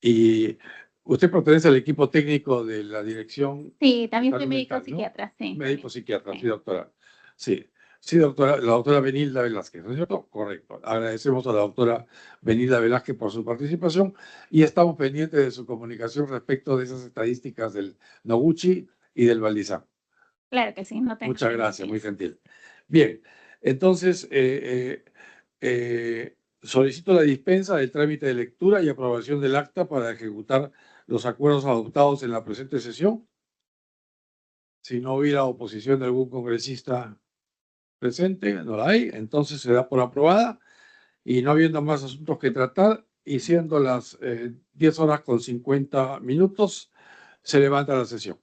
Speaker 1: y usted pertenece al equipo técnico de la Dirección.
Speaker 8: Sí, también
Speaker 1: Salud
Speaker 8: soy médico
Speaker 1: mental, ¿no?
Speaker 8: psiquiatra, sí.
Speaker 1: Médico psiquiatra,
Speaker 8: Sí.
Speaker 1: sí, doctora. Sí, sí, doctora, la doctora Benilda Velázquez, ¿no es cierto? Correcto. Agradecemos a la doctora Benilda Velázquez por su participación y estamos pendientes de su comunicación respecto de esas estadísticas del Noguchi y del Valdizán.
Speaker 8: Claro que sí, no tengo.
Speaker 1: Muchas gracias, muy gentil. Bien, entonces solicito la dispensa del trámite de lectura y aprobación del acta para ejecutar los acuerdos adoptados en la presente sesión. Si no hubiera oposición de algún congresista presente, no la hay, entonces se da por aprobada y no habiendo más asuntos que tratar y siendo las 10:50, se levanta la sesión.